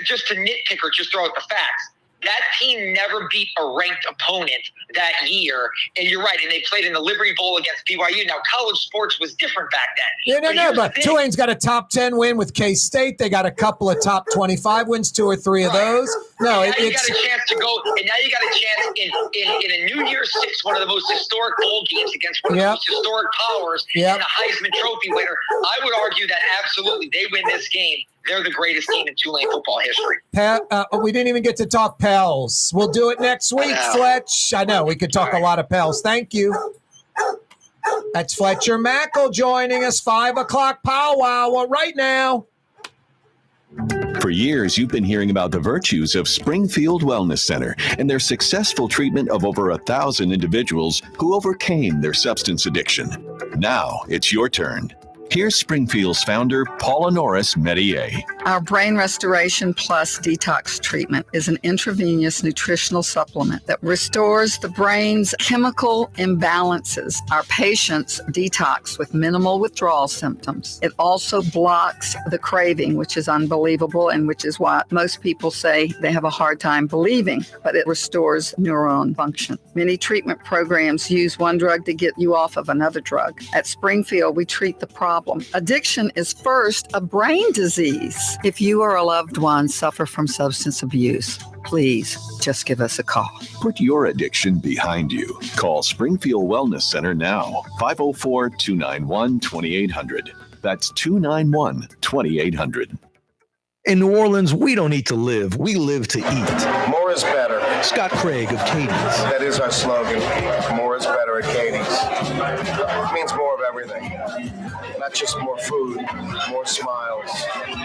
just to nitpick or just throw out the facts. That team never beat a ranked opponent that year. And you're right. And they played in the Liberty Bowl against BYU. Now, college sports was different back then. But Tulane's got a top 10 win with K-State. They got a couple of top 25 wins, 2 or 3 of those. No, and now you got a chance to go, and now you got a chance in a New Year's Six, one of the most historic bowl games against one of the most historic powers, and a Heisman Trophy winner. I would argue that absolutely they win this game. They're the greatest team in Tulane football history. We didn't even get to talk Pels. We'll do it next week, Fletch. I know we could talk a lot of Pels. Thank you. That's Fletcher Mackel joining us. 5 o'clock powwow right now. For years, you've been hearing about the virtues of Springfield Wellness Center and their successful treatment of over 1,000 individuals who overcame their substance addiction. Now it's your turn. Here's Springfield's founder, Paula Norris Medier. Our Brain Restoration Plus Detox Treatment is an intravenous nutritional supplement that restores the brain's chemical imbalances. Our patients detox with minimal withdrawal symptoms. It also blocks the craving, which is unbelievable and which is why most people say they have a hard time believing, but it restores neuron function. Many treatment programs use one drug to get you off of another drug. At Springfield, we treat the problem. Addiction is first a brain disease. If you or a loved one suffer from substance abuse, please just give us a call. Put your addiction behind you. Call Springfield Wellness Center now. 504-291-2800. That's 291-2800. In New Orleans, we don't eat to live. We live to eat. More is better. Scott Craig of Katie's. That is our slogan. More is better at Katie's. It means more of everything. Not just more food, more smiles,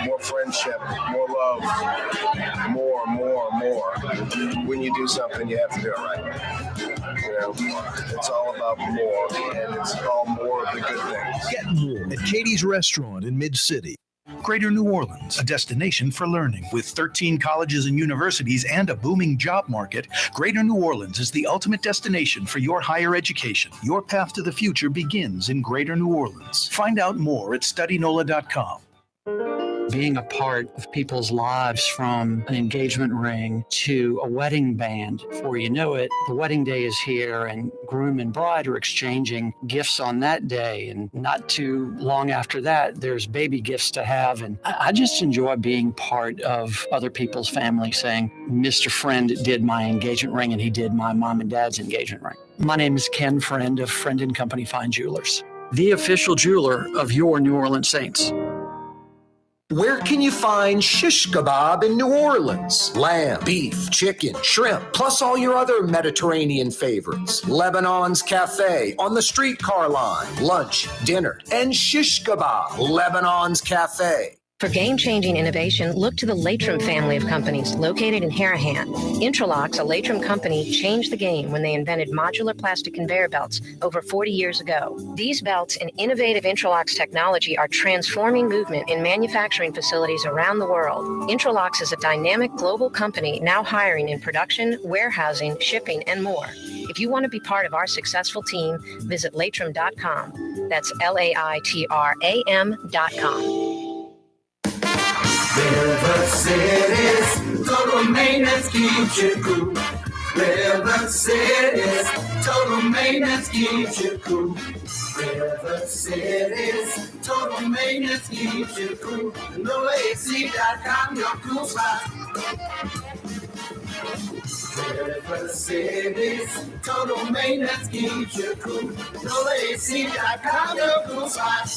more friendship, more love, more. When you do something, you have to do it right. You know, it's all about more, and it's all more of the good things. Get more at Katie's Restaurant in Mid-City. Greater New Orleans, a destination for learning. With 13 colleges and universities and a booming job market, Greater New Orleans is the ultimate destination for your higher education. Your path to the future begins in Greater New Orleans. Find out more at studynola.com. Being a part of people's lives, from an engagement ring to a wedding band. Before you know it, the wedding day is here and groom and bride are exchanging gifts on that day. And not too long after that, there's baby gifts to have. And I just enjoy being part of other people's family, saying, Mr. Friend did my engagement ring and he did my mom and dad's engagement ring. My name is Ken Friend of Friend & Company Fine Jewelers, the official jeweler of your New Orleans Saints. Where can you find shish kebab in New Orleans? Lamb, beef, chicken, shrimp, plus all your other Mediterranean favorites. Lebanon's Cafe on the streetcar line. Lunch, dinner, and shish kebab. Lebanon's Cafe. For game-changing innovation, look to the Latrim family of companies located in Harahan. Intralox, a Latrim company, changed the game when they invented modular plastic conveyor belts over 40 years ago. These belts and innovative Intralox technology are transforming movement in manufacturing facilities around the world. Intralox is a dynamic global company now hiring in production, warehousing, shipping, and more. If you want to be part of our successful team, visit Latrim.com. That's LAITRAM.com. River City's total maintenance keeps you cool. River City's total maintenance keeps you cool. River City's total maintenance keeps you cool. NoAC.com, your cool spot. River City's total maintenance keeps you cool. NoAC.com, your cool spot.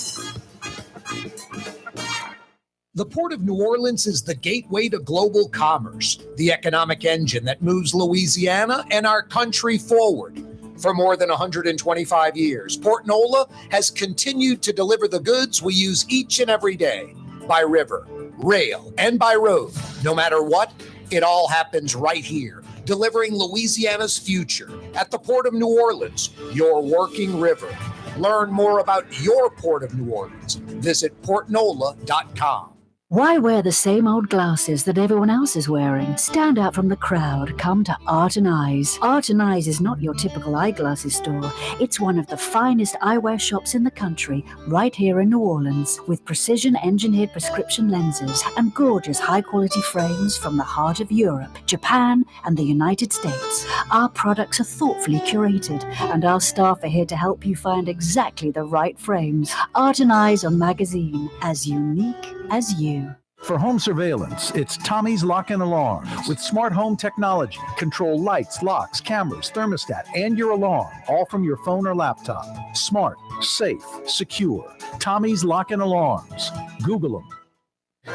The Port of New Orleans is the gateway to global commerce, the economic engine that moves Louisiana and our country forward. For more than 125 years, Port Nola has continued to deliver the goods we use each and every day, by river, rail, and by road. No matter what, it all happens right here, delivering Louisiana's future at the Port of New Orleans, your working river. Learn more about your Port of New Orleans. Visit portnola.com. Why wear the same old glasses that everyone else is wearing? Stand out from the crowd. Come to Art and Eyes. Art and Eyes is not your typical eyeglasses store. It's one of the finest eyewear shops in the country, right here in New Orleans, with precision-engineered prescription lenses and gorgeous high-quality frames from the heart of Europe, Japan, and the United States. Our products are thoughtfully curated, and our staff are here to help you find exactly the right frames. Art and Eyes on Magazine, as unique as you. For home surveillance, it's Tommy's Lock and Alarms. With smart home technology, control lights, locks, cameras, thermostat, and your alarm, all from your phone or laptop. Smart, safe, secure. Tommy's Lock and Alarms. Google them.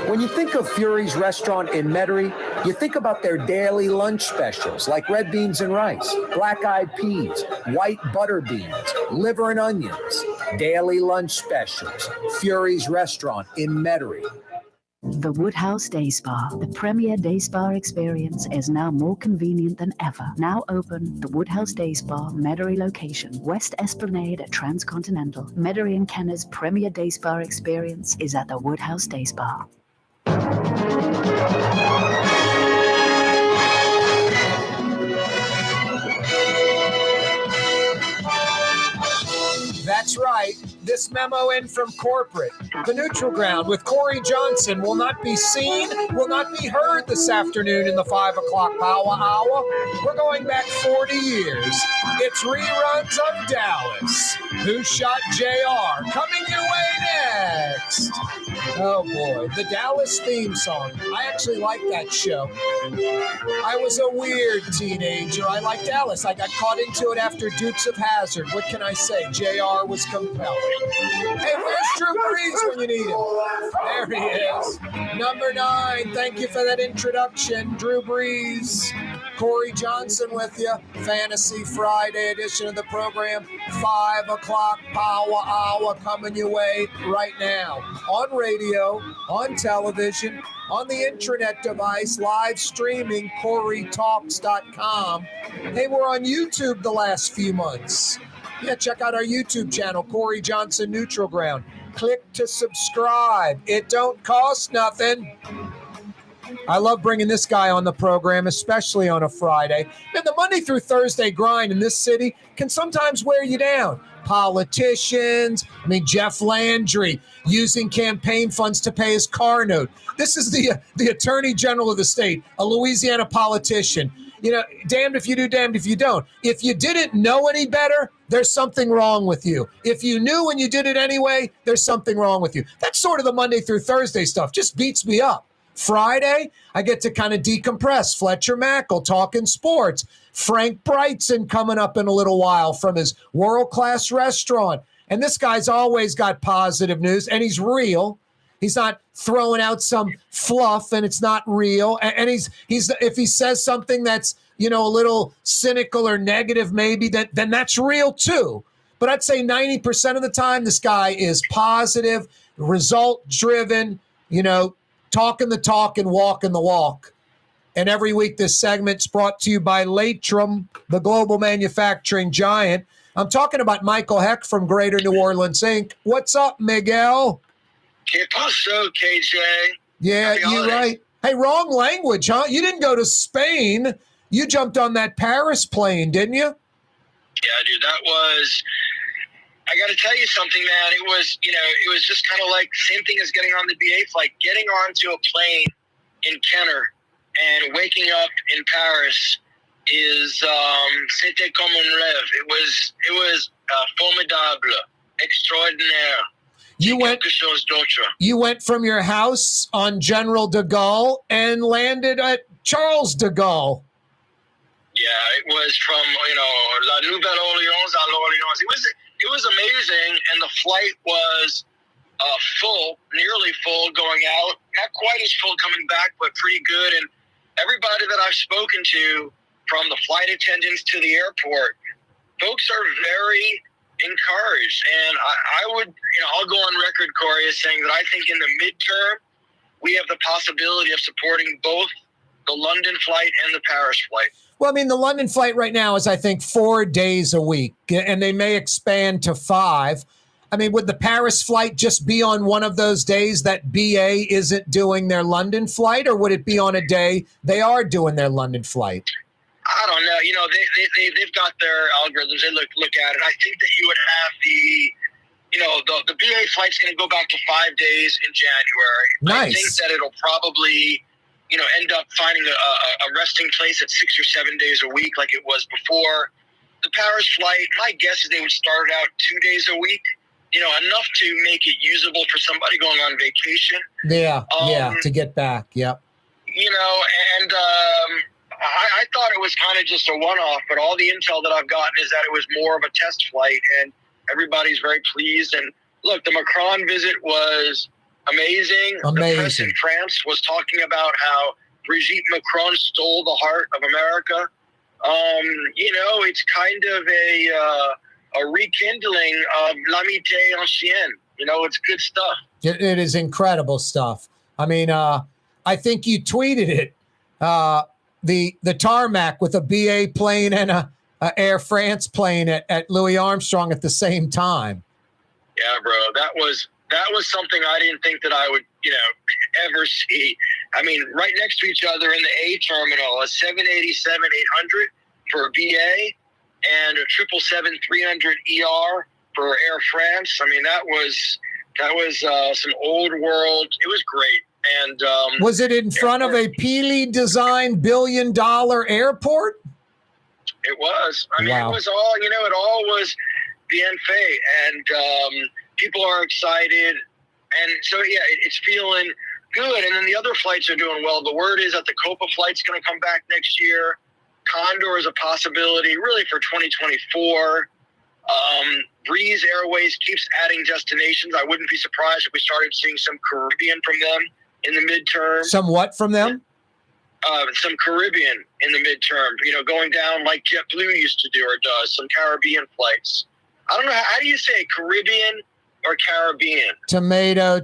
When you think of Fury's Restaurant in Metairie, you think about their daily lunch specials like red beans and rice, black-eyed peas, white butter beans, liver and onions. Daily lunch specials. Fury's Restaurant in Metairie. The Woodhouse Day Spa, the premier day spa experience, is now more convenient than ever. Now open, the Woodhouse Day Spa, Metairie location, West Esplanade at Transcontinental. Metairie and Kenner's premier day spa experience is at the Woodhouse Day Spa. That's right. This memo in from corporate. The Neutral Ground with Corey Johnson will not be seen, will not be heard this afternoon in the 5 o'clock power hour. We're going back 40 years. It's reruns of Dallas. Who Shot JR? Coming your way next. Oh boy, the Dallas theme song. I actually like that show. I was a weird teenager. I liked Dallas. I got caught into it after Dukes of Hazzard. What can I say? JR was compelling. Hey, where's Drew Brees when you need him? There he is. Number 9. Thank you for that introduction, Drew Brees. Corey Johnson with you. Fantasy Friday edition of the program. 5 o'clock power hour coming your way right now. On radio, on television, on the intranet device, live streaming, CoreyTalks.com. Hey, we're on YouTube the last few months. Yeah, check out our YouTube channel, Corey Johnson Neutral Ground. Click to subscribe. It don't cost nothing. I love bringing this guy on the program, especially on a Friday. And the Monday through Thursday grind in this city can sometimes wear you down. Politicians, Jeff Landry using campaign funds to pay his car note. This is the Attorney General of the state, a Louisiana politician. You know, damned if you do, damned if you don't. If you didn't know any better, there's something wrong with you. If you knew and you did it anyway, there's something wrong with you. That's sort of the Monday through Thursday stuff. Just beats me up. Friday, I get to kind of decompress. Fletcher Mackel talking sports. Frank Brigtsen coming up in a little while from his world-class restaurant. And this guy's always got positive news, and he's real. He's not throwing out some fluff, and it's not real. And he's if he says something that's, a little cynical or negative, maybe then that's real too. But I'd say 90% of the time, this guy is positive, result-driven, talking the talk and walking the walk. And every week, this segment's brought to you by Latrim, the global manufacturing giant. I'm talking about Michael Hecht from Greater New Orleans, Inc. What's up, Miguel? Que paso, KJ? Yeah, you're right. Hey, wrong language, huh? You didn't go to Spain. You jumped on that Paris plane, didn't you? Yeah, dude, I got to tell you something, man. It was just kind of like the same thing as getting on the BA flight, getting onto a plane in Kenner and waking up in Paris is c'était comme un rêve. It was formidable, extraordinaire. You went from your house on General de Gaulle and landed at Charles de Gaulle. Yeah, it was from La Nouvelle Orleans à l'Orleans. It was amazing, and the flight was full, nearly full going out. Not quite as full coming back, but pretty good. And everybody that I've spoken to, from the flight attendants to the airport, folks are very encouraged. And I would, I'll go on record, Corey, as saying that I think in the midterm, we have the possibility of supporting both the London flight and the Paris flight. Well, I mean, the London flight right now is, I think, 4 days a week, and they may expand to 5. I mean, would the Paris flight just be on one of those days that BA isn't doing their London flight, or would it be on a day they are doing their London flight? I don't know. You know, they've got their algorithms. They look at it. I think that you would have the BA flight's going to go back to 5 days in January. Nice. I think that it'll probably, end up finding a resting place at 6 or 7 days a week like it was before. The Paris flight, my guess is they would start out 2 days a week. Enough to make it usable for somebody going on vacation. Yeah, to get back. Yep. I thought it was kind of just a one-off, but all the intel that I've gotten is that it was more of a test flight, and everybody's very pleased. And look, the Macron visit was amazing. The press in France was talking about how Brigitte Macron stole the heart of America. It's kind of a rekindling of l'amitié ancienne. It's good stuff. It is incredible stuff. I mean, I think you tweeted it. The tarmac with a BA plane and a Air France plane at Louis Armstrong at the same time. Yeah, bro, that was something I didn't think that I would, ever see. I mean, right next to each other in the A terminal, a 787-800 for a BA and a 777-300ER for Air France. I mean, that was some old world. It was great. And was it in front of a Peely designed $1 billion airport? It was. I mean, Wow. It was all, it all was bien fait. And people are excited. And so, yeah, it's feeling good. And then the other flights are doing well. The word is that the Copa flight's going to come back next year. Condor is a possibility really for 2024. Breeze Airways keeps adding destinations. I wouldn't be surprised if we started seeing some Caribbean from them in the midterm. Somewhat from them? Some Caribbean in the midterm, going down like JetBlue used to do or does, some Caribbean flights. I don't know. How do you say Caribbean or Caribbean? Tomato.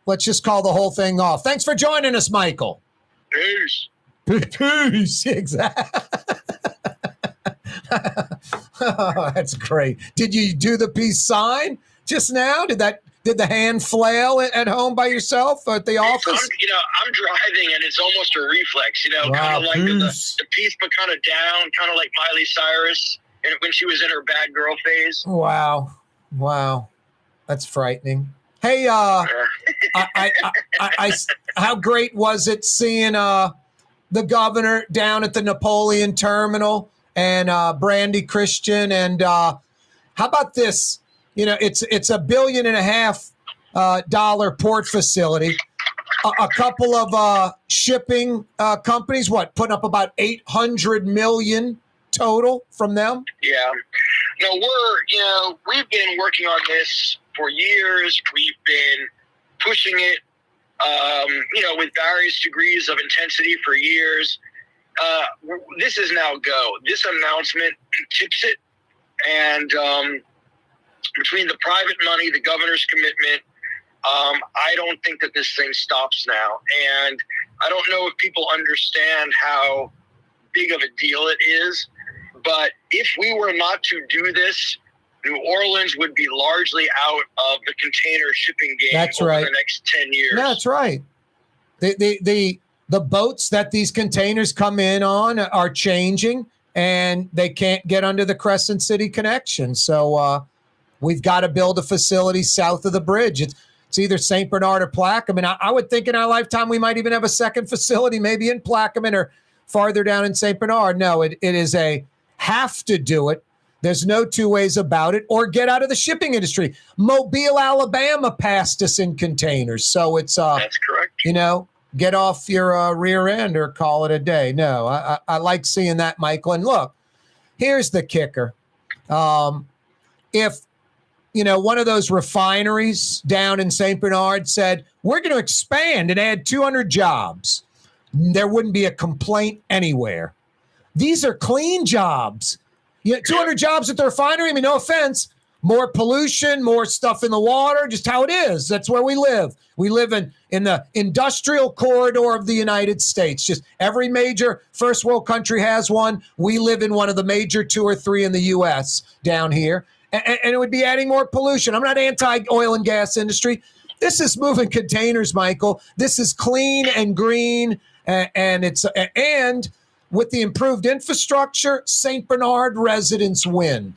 Let's just call the whole thing off. Thanks for joining us, Michael. Peace. Peace. Exactly. Oh, that's great. Did you do the peace sign just now? Did the hand flail at home by yourself or at the office? I'm driving and it's almost a reflex, Wow, kind of like the peace. peace, but kind of down, kind of like Miley Cyrus and when she was in her bad girl phase. Wow. That's frightening. Hey, how great was it seeing the governor down at the Napoleon terminal and Brandy Christian? And how about this? It's $1.5 billion dollar port facility. A couple of shipping companies, putting up about 800 million total from them? Yeah. No, we've been working on this for years. We've been pushing it, with various degrees of intensity for years. This is now go. This announcement tips it. And between the private money, the governor's commitment, I don't think that this thing stops now. And I don't know if people understand how big of a deal it is. But if we were not to do this, New Orleans would be largely out of the container shipping game That's over right. the next 10 years. That's right. The boats that these containers come in on are changing, and they can't get under the Crescent City connection. So we've got to build a facility south of the bridge. It's either St. Bernard or Plaquemine. I would think in our lifetime we might even have a second facility, maybe in Plaquemine or farther down in St. Bernard. No, it is a have to do it. There's no two ways about it, or get out of the shipping industry. Mobile, Alabama passed us in containers. So it's, that's correct. Get off your rear end or call it a day. No, I like seeing that, Michael. And look, here's the kicker. If, one of those refineries down in St. Bernard said, we're going to expand and add 200 jobs, there wouldn't be a complaint anywhere. These are clean jobs. 200 jobs at the refinery. I mean, no offense, More pollution, more stuff in the water, just how it is. That's where we live. We live in the industrial corridor of the United States. Just every major first world country has one. We live in one of the major 2 or 3 in the U.S. down here. And it would be adding more pollution. I'm not anti-oil and gas industry. This is moving containers, Michael. This is clean and green, and with the improved infrastructure, St. Bernard residents win.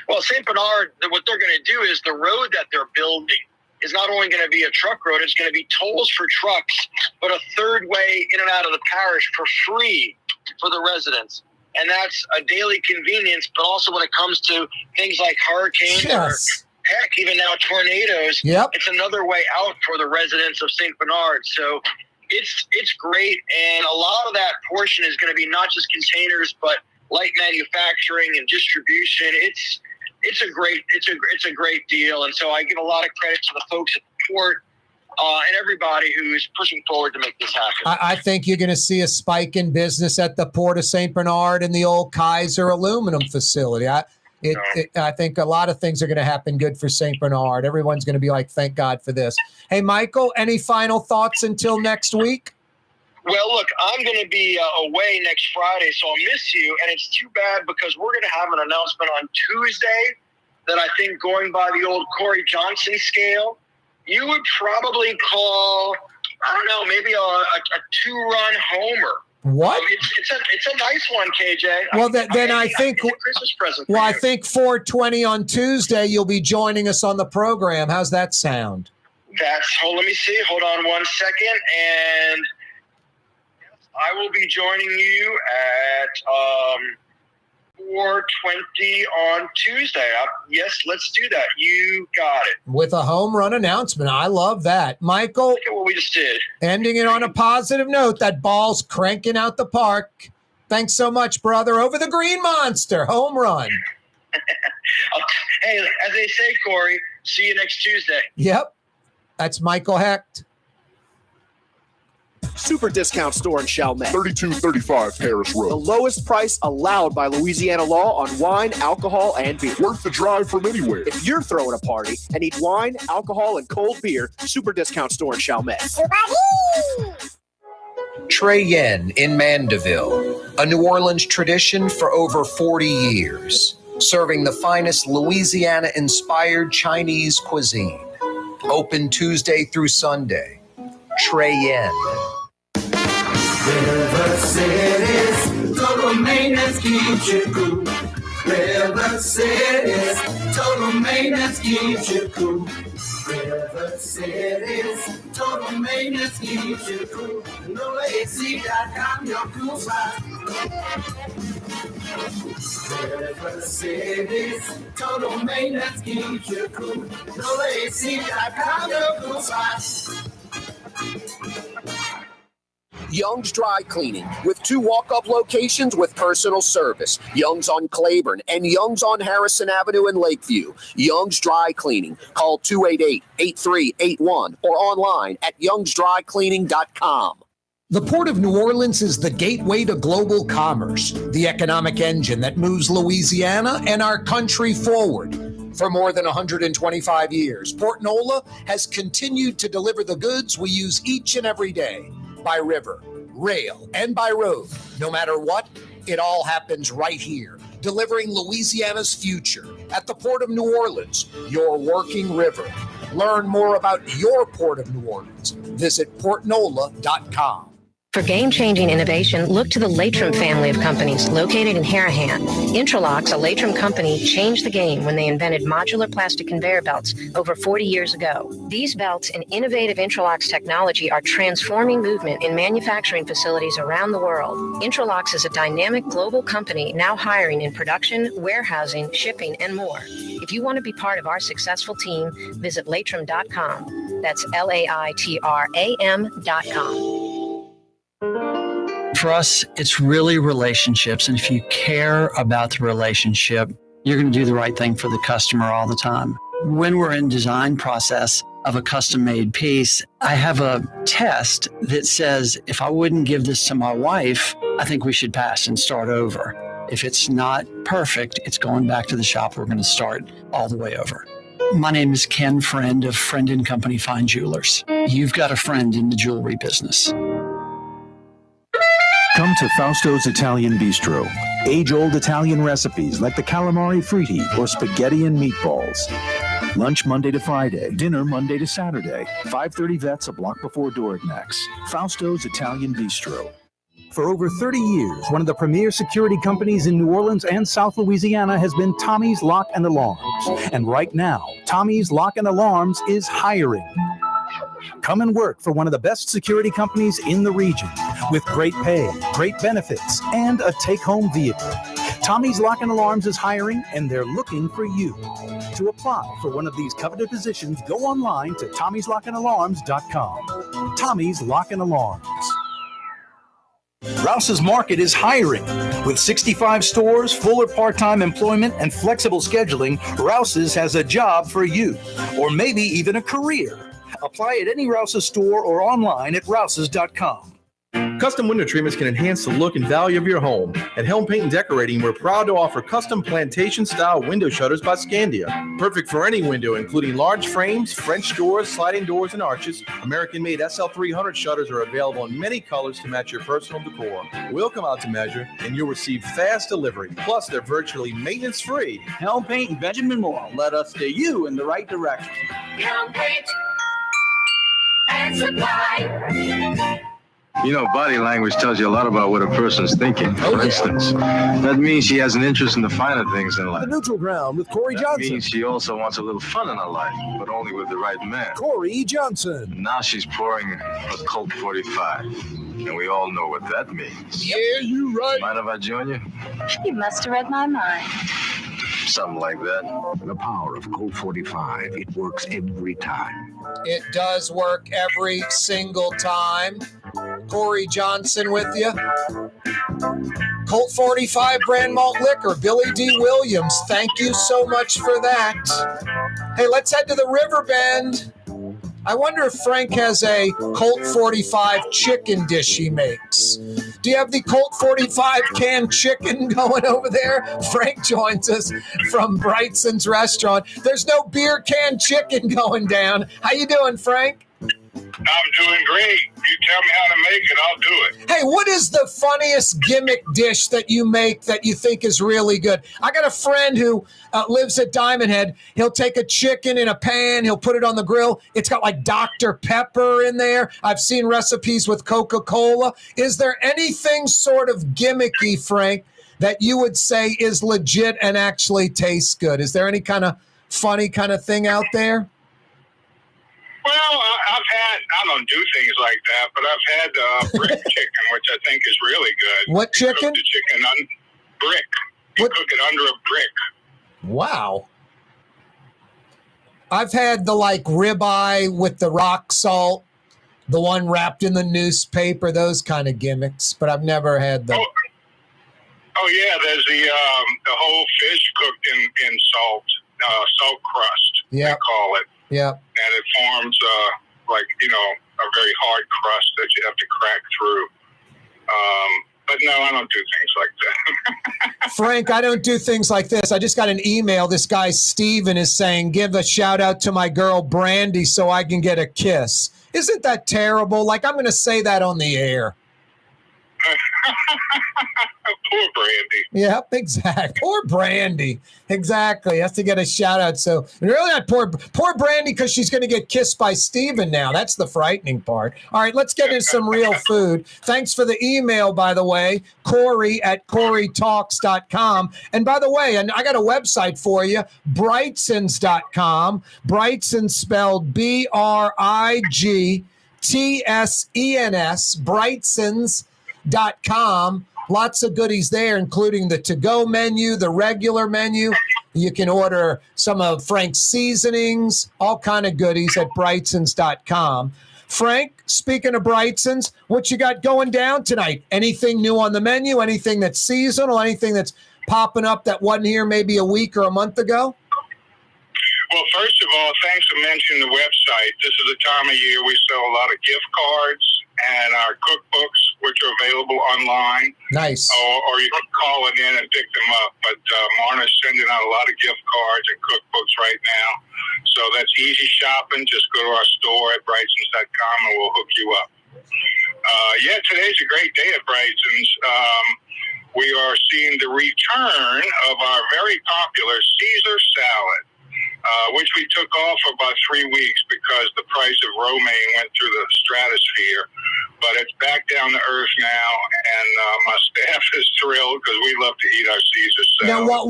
Well, St. Bernard, what they're going to do is the road that they're building is not only going to be a truck road, it's going to be tolls for trucks, but a third way in and out of the parish for free for the residents. And that's a daily convenience, but also when it comes to things like hurricanes or heck, even now tornadoes, it's another way out for the residents of St. Bernard. So it's great. And a lot of that portion is going to be not just containers, but light manufacturing and distribution. It's a great deal. And so I give a lot of credit to the folks at the port and everybody who's pushing forward to make this happen. I think you're going to see a spike in business at the Port of St. Bernard and the old Kaiser aluminum facility. I think a lot of things are going to happen good for St. Bernard. Everyone's going to be like, thank God for this. Hey, Michael, any final thoughts until next week? Well, look, I'm going to be away next Friday, so I'll miss you. And it's too bad because we're going to have an announcement on Tuesday that I think, going by the old Corey Johnson scale, you would probably call, I don't know, maybe a 2-run homer. What? It's a nice one, KJ. Well, then I think it's a Christmas present. Well, I think 4:20 on Tuesday you'll be joining us on the program. How's that sound? Let me see. Hold on one second, and I will be joining you at 4:20 on Tuesday. Yes, let's do that. You got it. With a home run announcement. I love that. Michael, look at what we just did. Ending it on a positive note. That ball's cranking out the park. Thanks so much, brother. Over the green monster. Home run. Hey, as they say, Corey, see you next Tuesday. Yep. That's Michael Hecht. Super discount store in Chalmette. 3235 Paris Road. The lowest price allowed by Louisiana law on wine, alcohol, and beer. Worth the drive from anywhere. If you're throwing a party and need wine, alcohol, and cold beer, super discount store in Chalmette. Trey Yen in Mandeville, a New Orleans tradition for over 40 years, serving the finest Louisiana-inspired Chinese cuisine. Open Tuesday through Sunday. Trey Yen. River City's total maintenance keeps you cool. River City's total maintenance keeps you cool. River City's total maintenance keeps you cool. NoAC.com, your cool spot. River City's total maintenance keeps you cool. NoAC.com, your cool spot. Young's Dry Cleaning, with 2 walk-up locations with personal service. Young's on Claiborne and Young's on Harrison Avenue in Lakeview. Young's Dry Cleaning. Call 288-8381 or online at youngsdrycleaning.com. The Port of New Orleans is the gateway to global commerce, the economic engine that moves Louisiana and our country forward. For more than 125 years, Port Nola has continued to deliver the goods we use each and every day, by river, rail, and by road. No matter what, it all happens right here, delivering Louisiana's future at the Port of New Orleans, your working river. Learn more about your Port of New Orleans. Visit portnola.com. For game-changing innovation, look to the Latrim family of companies located in Harahan. Intralox, a Latrim company, changed the game when they invented modular plastic conveyor belts over 40 years ago. These belts and innovative Intralox technology are transforming movement in manufacturing facilities around the world. Intralox is a dynamic global company now hiring in production, warehousing, shipping, and more. If you want to be part of our successful team, visit Latrim.com. That's LAITRAM.com. For us, it's really relationships. And if you care about the relationship, you're going to do the right thing for the customer all the time. When we're in design process of a custom-made piece, I have a test that says, if I wouldn't give this to my wife, I think we should pass and start over. If it's not perfect, it's going back to the shop. We're going to start all the way over. My name is Ken Friend of Friend & Company Fine Jewelers. You've got a friend in the jewelry business. Come to Fausto's Italian Bistro. Age-old Italian recipes like the calamari fritti or spaghetti and meatballs. Lunch Monday to Friday, dinner Monday to Saturday. 530 Vets, a block before Dorignax. Fausto's Italian Bistro. For over 30 years, one of the premier security companies in New Orleans and South Louisiana has been Tommy's Lock and Alarms. And right now, Tommy's Lock and Alarms is hiring. Come and work for one of the best security companies in the region with great pay, great benefits, and a take-home vehicle. Tommy's Lock and Alarms is hiring, and they're looking for you. To apply for one of these coveted positions, go online to tommyslockandalarms.com. Tommy's Lock and Alarms. Rouse's Market is hiring. With 65 stores, full or part-time employment, and flexible scheduling, Rouse's has a job for you, or maybe even a career. Apply at any Rouse's store or online at rouses.com. Custom window treatments can enhance the look and value of your home. At Helm Paint and Decorating, we're proud to offer custom plantation-style window shutters by Scandia. Perfect for any window, including large frames, French doors, sliding doors, and arches. American-made SL300 shutters are available in many colors to match your personal decor. We'll come out to measure, and you'll receive fast delivery. Plus, they're virtually maintenance-free. Helm Paint and Benjamin Moore. Let us steer you in the right direction. Helm Paint and Supply. You know, body language tells you a lot about what a person's thinking. For instance, that means she has an interest in the finer things in life. The Neutral Ground with Corey Johnson. That means she also wants a little fun in her life, but only with the right man. Corey Johnson. Now she's pouring a Colt 45, and we all know what that means. Yeah, you right. Mind if I join you? You must have read my mind. Something like that. The power of Colt 45. It works every time. It does work every single time. Corey Johnson with you. Colt 45 brand malt liquor. Billy D. Williams, thank you so much for that. Hey, let's head to the Riverbend. I wonder if Frank has a Colt 45 chicken dish he makes. Do you have the Colt 45 canned chicken going over there? Frank joins us from Brigtsen's restaurant. There's no beer canned chicken going down. How you doing, Frank? I'm doing great. You tell me how to make it, I'll do it. Hey, what is the funniest gimmick dish that you make that you think is really good? I got a friend who lives at Diamond Head. He'll take a chicken in a pan. He'll put it on the grill. It's got like Dr. Pepper in there. I've seen recipes with Coca-Cola. Is there anything sort of gimmicky, Frank, that you would say is legit and actually tastes good? Is there any kind of funny kind of thing out there? Well, I don't do things like that, but I've had brick chicken, which I think is really good. What chicken? You cook the chicken on brick. You cook it under a brick. Wow. I've had the like ribeye with the rock salt, the one wrapped in the newspaper, those kind of gimmicks, but I've never had the... Oh yeah, there's the whole fish cooked in salt crust, they call it. Yeah. And it forms a very hard crust that you have to crack through. But no, I don't do things like that. Frank, I don't do things like this. I just got an email. This guy, Steven, is saying, give a shout out to my girl, Brandy, so I can get a kiss. Isn't that terrible? Like, I'm going to say that on the air. Poor Brandy. Yep, exactly. Poor Brandy. Exactly. Has to get a shout out. So really not poor Brandy because she's going to get kissed by Steven now. That's the frightening part. All right, let's get into some real food. Thanks for the email, by the way, Corey at CoreyTalks.com. And by the way, and I got a website for you, Brigtsens.com. Brigtsen spelled BRIGTSENS, Brigtsens.com. Lots of goodies there, including the to-go menu, the regular menu. You can order some of Frank's seasonings, all kind of goodies at Brigtsens.com. Frank, speaking of Brigtsens, what you got going down tonight? Anything new on the menu? Anything that's seasonal? Anything that's popping up that wasn't here maybe a week or a month ago? Well, first of all, thanks for mentioning the website. This is the time of year we sell a lot of gift cards and our cookbooks, which are available online. Nice. Or you can call it in and pick them up. But Marna's sending out a lot of gift cards and cookbooks right now. So that's easy shopping. Just go to our store at Brigtsens.com and we'll hook you up. Yeah, today's a great day at Brigtsens. We are seeing the return of our very popular Caesar salad, which we took off for about 3 weeks because the price of romaine went through the stratosphere. But it's back down to earth now, and my staff is thrilled because we love to eat our Caesar salad. Now,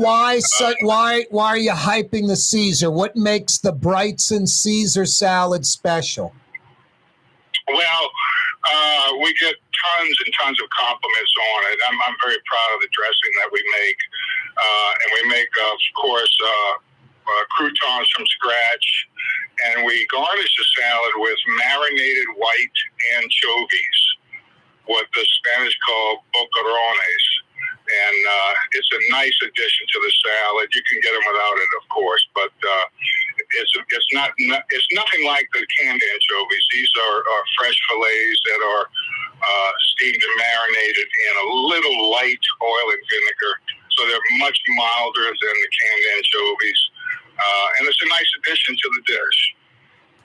why are you hyping the Caesar? What makes the Brigtsen Caesar salad special? Well, we get tons and tons of compliments on it. I'm very proud of the dressing that we make. And we make, of course, croutons from scratch. And we garnish the salad with marinated white anchovies, what the Spanish call boquerones. And it's a nice addition to the salad. You can get them without it, of course, but it's nothing like the canned anchovies. These are fresh fillets that are steamed and marinated in a little light oil and vinegar, so they're much milder than the canned anchovies. And it's a nice addition to the dish.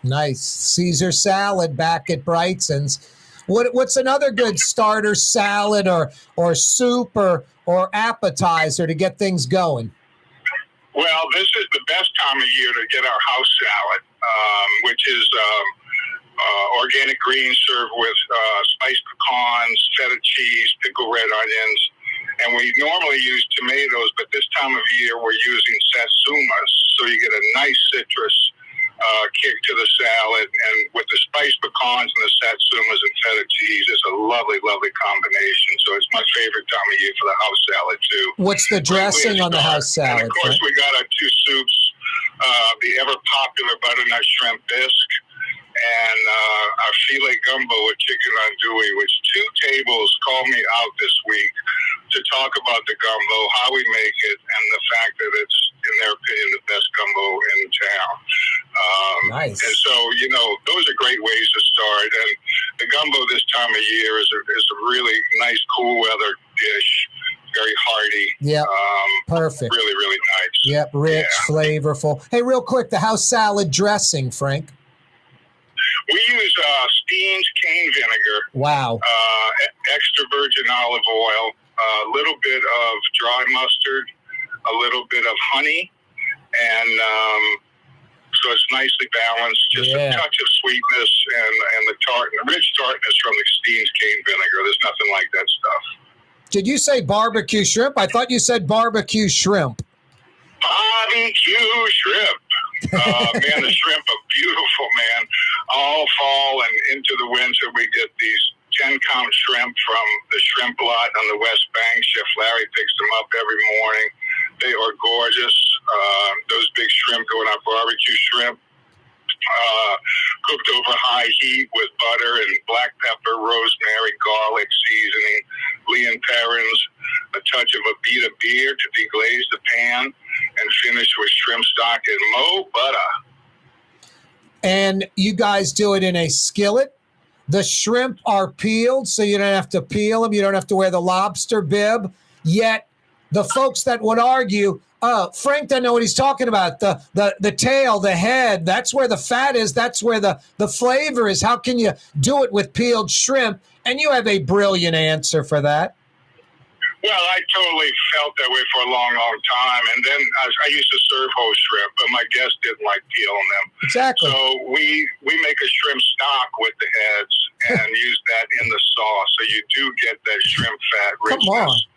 Nice. Caesar salad back at Brigtsen's. What's another good starter salad or soup or appetizer to get things going? Well, this is the best time of year to get our house salad, which is organic greens served with spiced pecans, feta cheese, pickled red onions. And we normally use tomatoes, but this time of year we're using satsumas, so you get a nice citrus kick to the salad. And with the spiced pecans and the satsumas and feta cheese, it's a lovely, lovely combination. So it's my favorite time of year for the house salad, too. What's the dressing on the house salad? And of course, we got our two soups, the ever-popular butternut shrimp bisque and our filet gumbo with chicken andouille, which 2 tables called me out this week to talk about the gumbo, how we make it, and the fact that it's, in their opinion, the best gumbo in town. Nice. And so, those are great ways to start. And the gumbo this time of year is a really nice, cool weather dish. Very hearty. Yeah. Perfect. Really, really nice. Yep. Rich, flavorful. Hey, real quick, the house salad dressing, Frank. We use Steen's cane vinegar. Wow. Extra virgin olive oil, a little bit of dry mustard, a little bit of honey, and so it's nicely balanced. Just a touch of sweetness and the rich tartness from the Steen's cane vinegar. There's nothing like that stuff. Did you say barbecue shrimp? I thought you said barbecue shrimp. Barbecue shrimp. Man, the shrimp are beautiful, man. All fall and into the winter, we get these 10-count shrimp from the shrimp lot on the West Bank. Chef Larry picks them up every morning. They are gorgeous. Those big shrimp go in our barbecue shrimp. Cooked over high heat with butter and black pepper, rosemary, garlic seasoning, Leon Perrins, a touch of a beet of beer to deglaze the pan, and finish with shrimp stock and mo butter. And you guys do it in a skillet. The shrimp are peeled, so you don't have to peel them. You don't have to wear the lobster bib. Yet the folks that would argue, Frank doesn't know what he's talking about. The tail, the head, that's where the fat is. That's where the flavor is. How can you do it with peeled shrimp? And you have a brilliant answer for that. Well, I totally felt that way for a long, long time. And then I used to serve whole shrimp, but my guests didn't like peeling them. Exactly. So we make a shrimp stock with the heads and use that in the sauce. So you do get that shrimp fat richness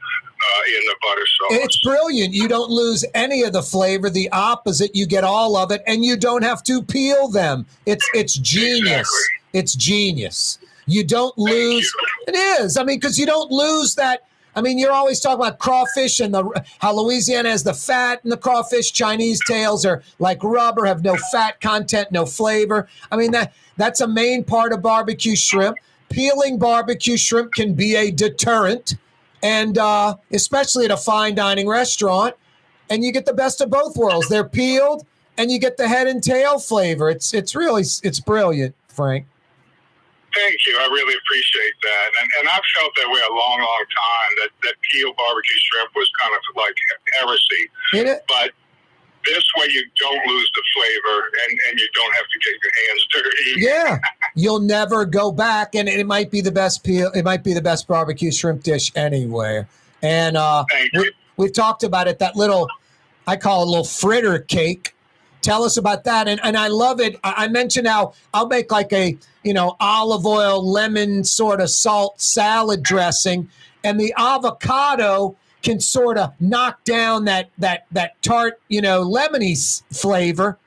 in the butter sauce. It's brilliant. You don't lose any of the flavor. The opposite, you get all of it, and you don't have to peel them. It's genius. Exactly. It's genius. You don't lose. It is. I mean, because you don't lose that. I mean, you're always talking about crawfish and how Louisiana has the fat in the crawfish. Chinese tails are like rubber, have no fat content, no flavor. I mean, that's a main part of barbecue shrimp. Peeling barbecue shrimp can be a deterrent, and especially at a fine dining restaurant. And you get the best of both worlds. They're peeled, and you get the head and tail flavor. It's brilliant, Frank. Thank you. I really appreciate that. And I've felt that way a long, long time, that Peel barbecue shrimp was kind of like heresy. But this way you don't lose the flavor and you don't have to get your hands dirty. Yeah. You'll never go back, and it might be the best peel. It might be the best barbecue shrimp dish anywhere. And we've talked about it, that little, I call it a little fritter cake. Tell us about that. And I love it. I mentioned how I'll make like a, olive oil, lemon sort of salt salad dressing, and the avocado can sort of knock down that tart, lemony flavor.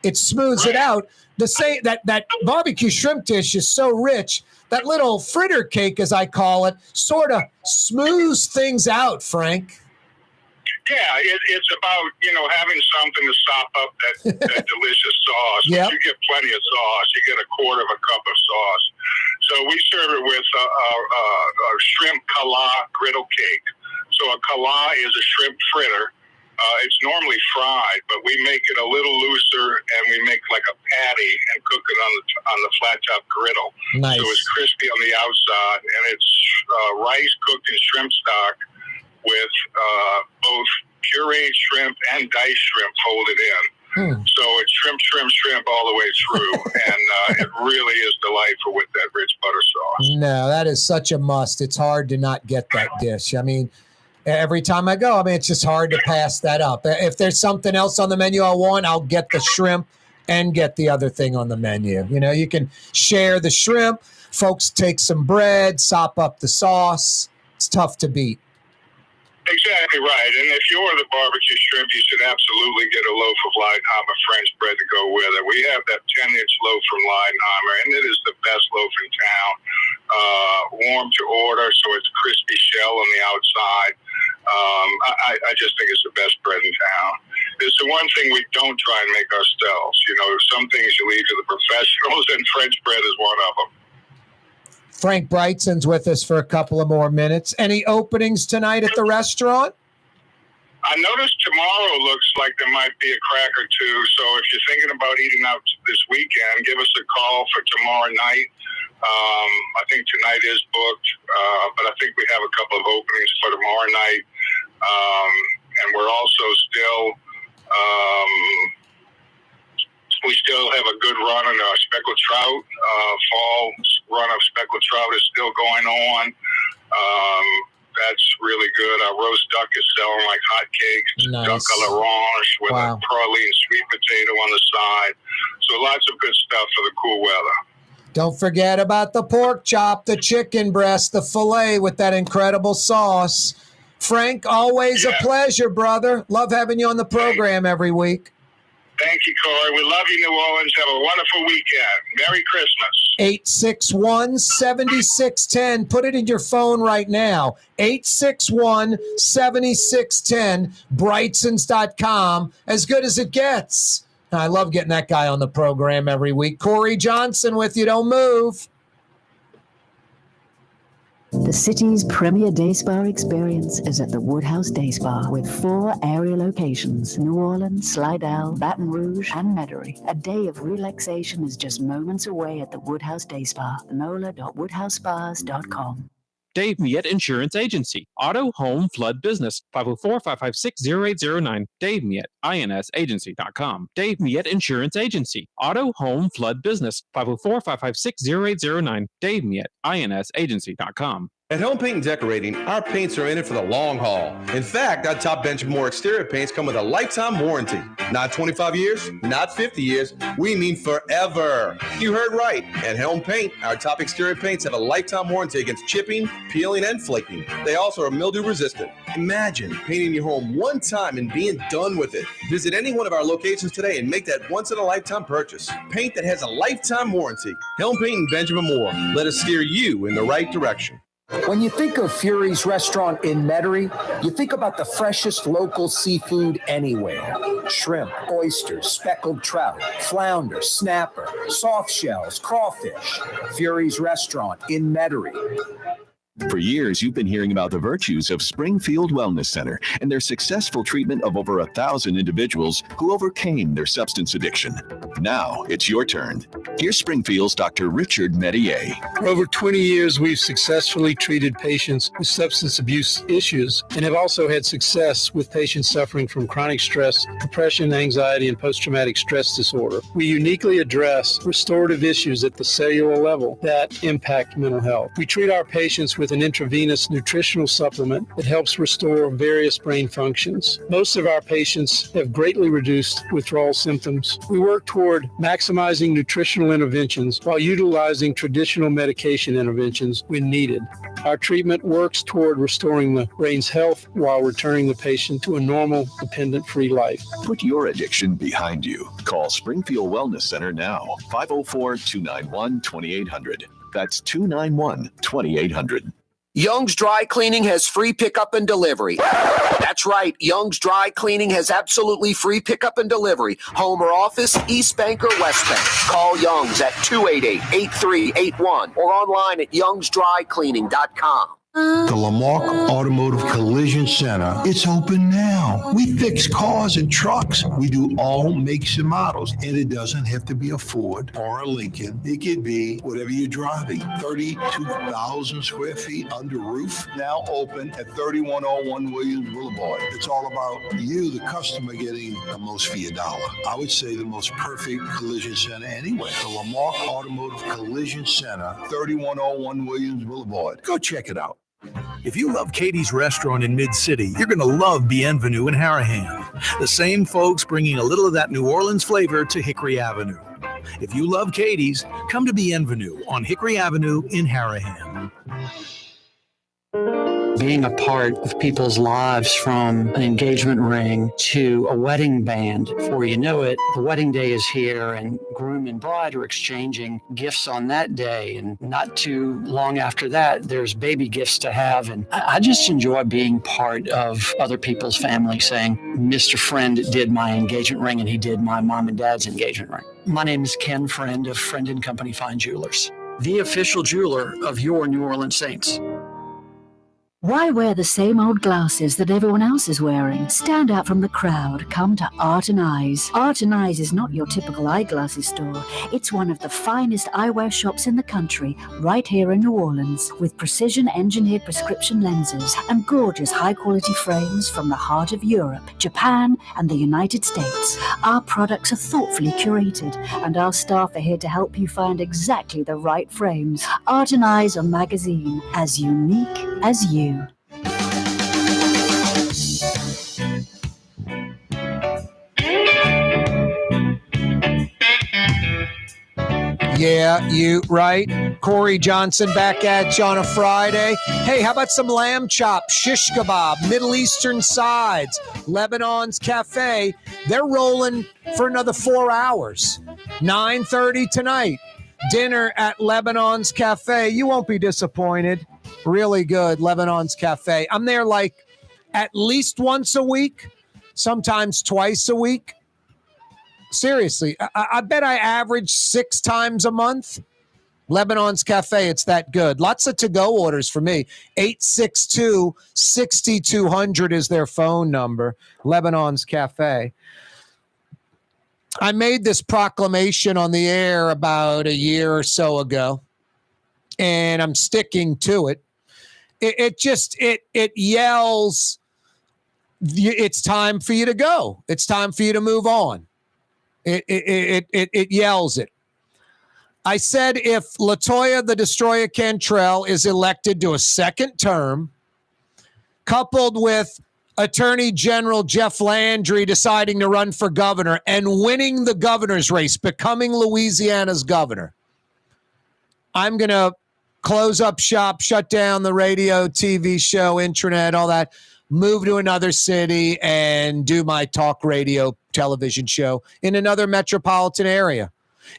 It smooths it out. The same that barbecue shrimp dish is so rich. That little fritter cake, as I call it, sort of smooths things out, Frank. Yeah, it's about, having something to sop up that delicious sauce. Yep. You get plenty of sauce. You get a quarter of a cup of sauce. So we serve it with a shrimp kala griddle cake. So a kala is a shrimp fritter. It's normally fried, but we make it a little looser, and we make like a patty and cook it on the flat top griddle. Nice. So it's crispy on the outside, and it's rice cooked in shrimp stock with both pureed shrimp and diced shrimp folded in. So it's shrimp all the way through, and it really is delightful with that rich butter sauce. No, that is such a must. It's hard to not get that dish. I mean, every time I go, it's just hard to pass that up. If there's something else on the menu I want, I'll get the shrimp and get the other thing on the menu. You can share the shrimp. Folks take some bread, sop up the sauce. It's tough to beat. Exactly right. And if you order the barbecue shrimp, you should absolutely get a loaf of Leidenheimer French bread to go with it. We have that 10-inch loaf from Leidenheimer, and it is the best loaf in town. Warm to order, so it's crispy shell on the outside. I just think it's the best bread in town. It's the one thing we don't try and make ourselves. Some things you leave to the professionals, and French bread is one of them. Frank Brigtsen's with us for a couple of more minutes. Any openings tonight at the restaurant? I noticed tomorrow looks like there might be a crack or two. So if you're thinking about eating out this weekend, give us a call for tomorrow night. I think tonight is booked, but I think we have a couple of openings for tomorrow night. And we're also we still have a good run on our speckled trout. Fall run of speckled trout is still going on. That's really good. Our roast duck is selling like hotcakes. Nice. Duck à l'orange with Wow. a praline sweet potato on the side. So lots of good stuff for the cool weather. Don't forget about the pork chop, the chicken breast, the filet with that incredible sauce. Frank, always a pleasure, brother. Love having you on the program every week. Thank you, Corey. We love you, New Orleans. Have a wonderful weekend. Merry Christmas. 861-7610. Put it in your phone right now. 861-7610. Brightsens.com. As good as it gets. I love getting that guy on the program every week. Corey Johnson with you. Don't move. The city's premier day spa experience is at the Woodhouse Day Spa with 4 area locations: New Orleans, Slidell, Baton Rouge, and Metairie. A day of relaxation is just moments away at the Woodhouse Day Spa. NOLA.woodhousespas.com. Dave Miette Insurance Agency. Auto, home, flood, business. 504-556-0809. Dave Miette, INSagency.com. Dave Miette Insurance Agency. Auto, home, flood, business. 504-556-0809. Dave Miette, INSagency.com. At Home Paint and Decorating, our paints are in it for the long haul. In fact, our top bench of more exterior paints come with a lifetime warranty. Not 25 years, not 50 years, we mean forever. You heard right. At Helm Paint, our top exterior paints have a lifetime warranty against chipping, peeling, and flaking. They also are mildew resistant. Imagine painting your home one time and being done with it. Visit any one of our locations today and make that once-in-a-lifetime purchase. Paint that has a lifetime warranty. Helm Paint and Benjamin Moore. Let us steer you in the right direction. When you think of Fury's restaurant in Metairie, you think about the freshest local seafood anywhere. Shrimp, oysters, speckled trout, flounder, snapper, soft shells, crawfish. Fury's restaurant in Metairie. For years, you've been hearing about the virtues of Springfield Wellness Center and their successful treatment of over 1,000 individuals who overcame their substance addiction. Now it's your turn. Here's Springfield's Dr. Richard Medier. For over 20 years, we've successfully treated patients with substance abuse issues and have also had success with patients suffering from chronic stress, depression, anxiety, and post-traumatic stress disorder. We uniquely address restorative issues at the cellular level that impact mental health. We treat our patients with an intravenous nutritional supplement that helps restore various brain functions. Most of our patients have greatly reduced withdrawal symptoms. We work toward maximizing nutritional interventions while utilizing traditional medication interventions when needed. Our treatment works toward restoring the brain's health while returning the patient to a normal, dependent-free life. Put your addiction behind you. Call Springfield Wellness Center now. 504-291-2800. That's 291-2800. Young's Dry Cleaning has free pickup and delivery. That's right. Young's Dry Cleaning has absolutely free pickup and delivery. Home or office, East Bank or West Bank. Call Young's at 288-8381 or online at youngsdrycleaning.com. The Lamarck Automotive Collision Center. It's open now. We fix cars and trucks. We do all makes and models. And it doesn't have to be a Ford or a Lincoln. It could be whatever you're driving. 32,000 square feet under roof. Now open at 3101 Williams Boulevard. It's all about you, the customer, getting the most for your dollar. I would say the most perfect collision center anyway. The Lamarck Automotive Collision Center, 3101 Williams Boulevard. Go check it out. If you love Katie's Restaurant in Mid-City, you're going to love Bienvenue in Harahan. The same folks bringing a little of that New Orleans flavor to Hickory Avenue. If you love Katie's, come to Bienvenue on Hickory Avenue in Harahan. Being a part of people's lives, from an engagement ring to a wedding band. Before you know it, the wedding day is here and groom and bride are exchanging gifts on that day. And not too long after that, there's baby gifts to have. And I just enjoy being part of other people's family, saying, Mr. Friend did my engagement ring and he did my mom and dad's engagement ring. My name is Ken Friend of Friend & Company Fine Jewelers, the official jeweler of your New Orleans Saints. Why wear the same old glasses that everyone else is wearing? Stand out from the crowd. Come to Art and Eyes. Art and Eyes is not your typical eyeglasses store. It's one of the finest eyewear shops in the country, right here in New Orleans, with precision-engineered prescription lenses and gorgeous high-quality frames from the heart of Europe, Japan, and the United States. Our products are thoughtfully curated, and our staff are here to help you find exactly the right frames. Art and Eyes, a magazine as unique as you. Yeah, you right. Corey Johnson back at you on a Friday. Hey, how about some lamb chop, shish kebab, Middle Eastern sides, Lebanon's Cafe? They're rolling for another 4 hours. 9:30 tonight. Dinner at Lebanon's Cafe. You won't be disappointed. Really good, Lebanon's Cafe. I'm there like at least once a week, sometimes twice a week. Seriously, I bet I average 6 times a month. Lebanon's Cafe, it's that good. Lots of to-go orders for me. 862-6200 is their phone number. Lebanon's Cafe. I made this proclamation on the air about a year or so ago, and I'm sticking to it. It yells, it's time for you to go. It's time for you to move on. It yells it. I said if LaToya the Destroyer Cantrell is elected to a second term, coupled with Attorney General Jeff Landry deciding to run for governor and winning the governor's race, becoming Louisiana's governor, I'm going to close up shop, shut down the radio, TV show, intranet, all that, move to another city and do my talk radio television show in another metropolitan area.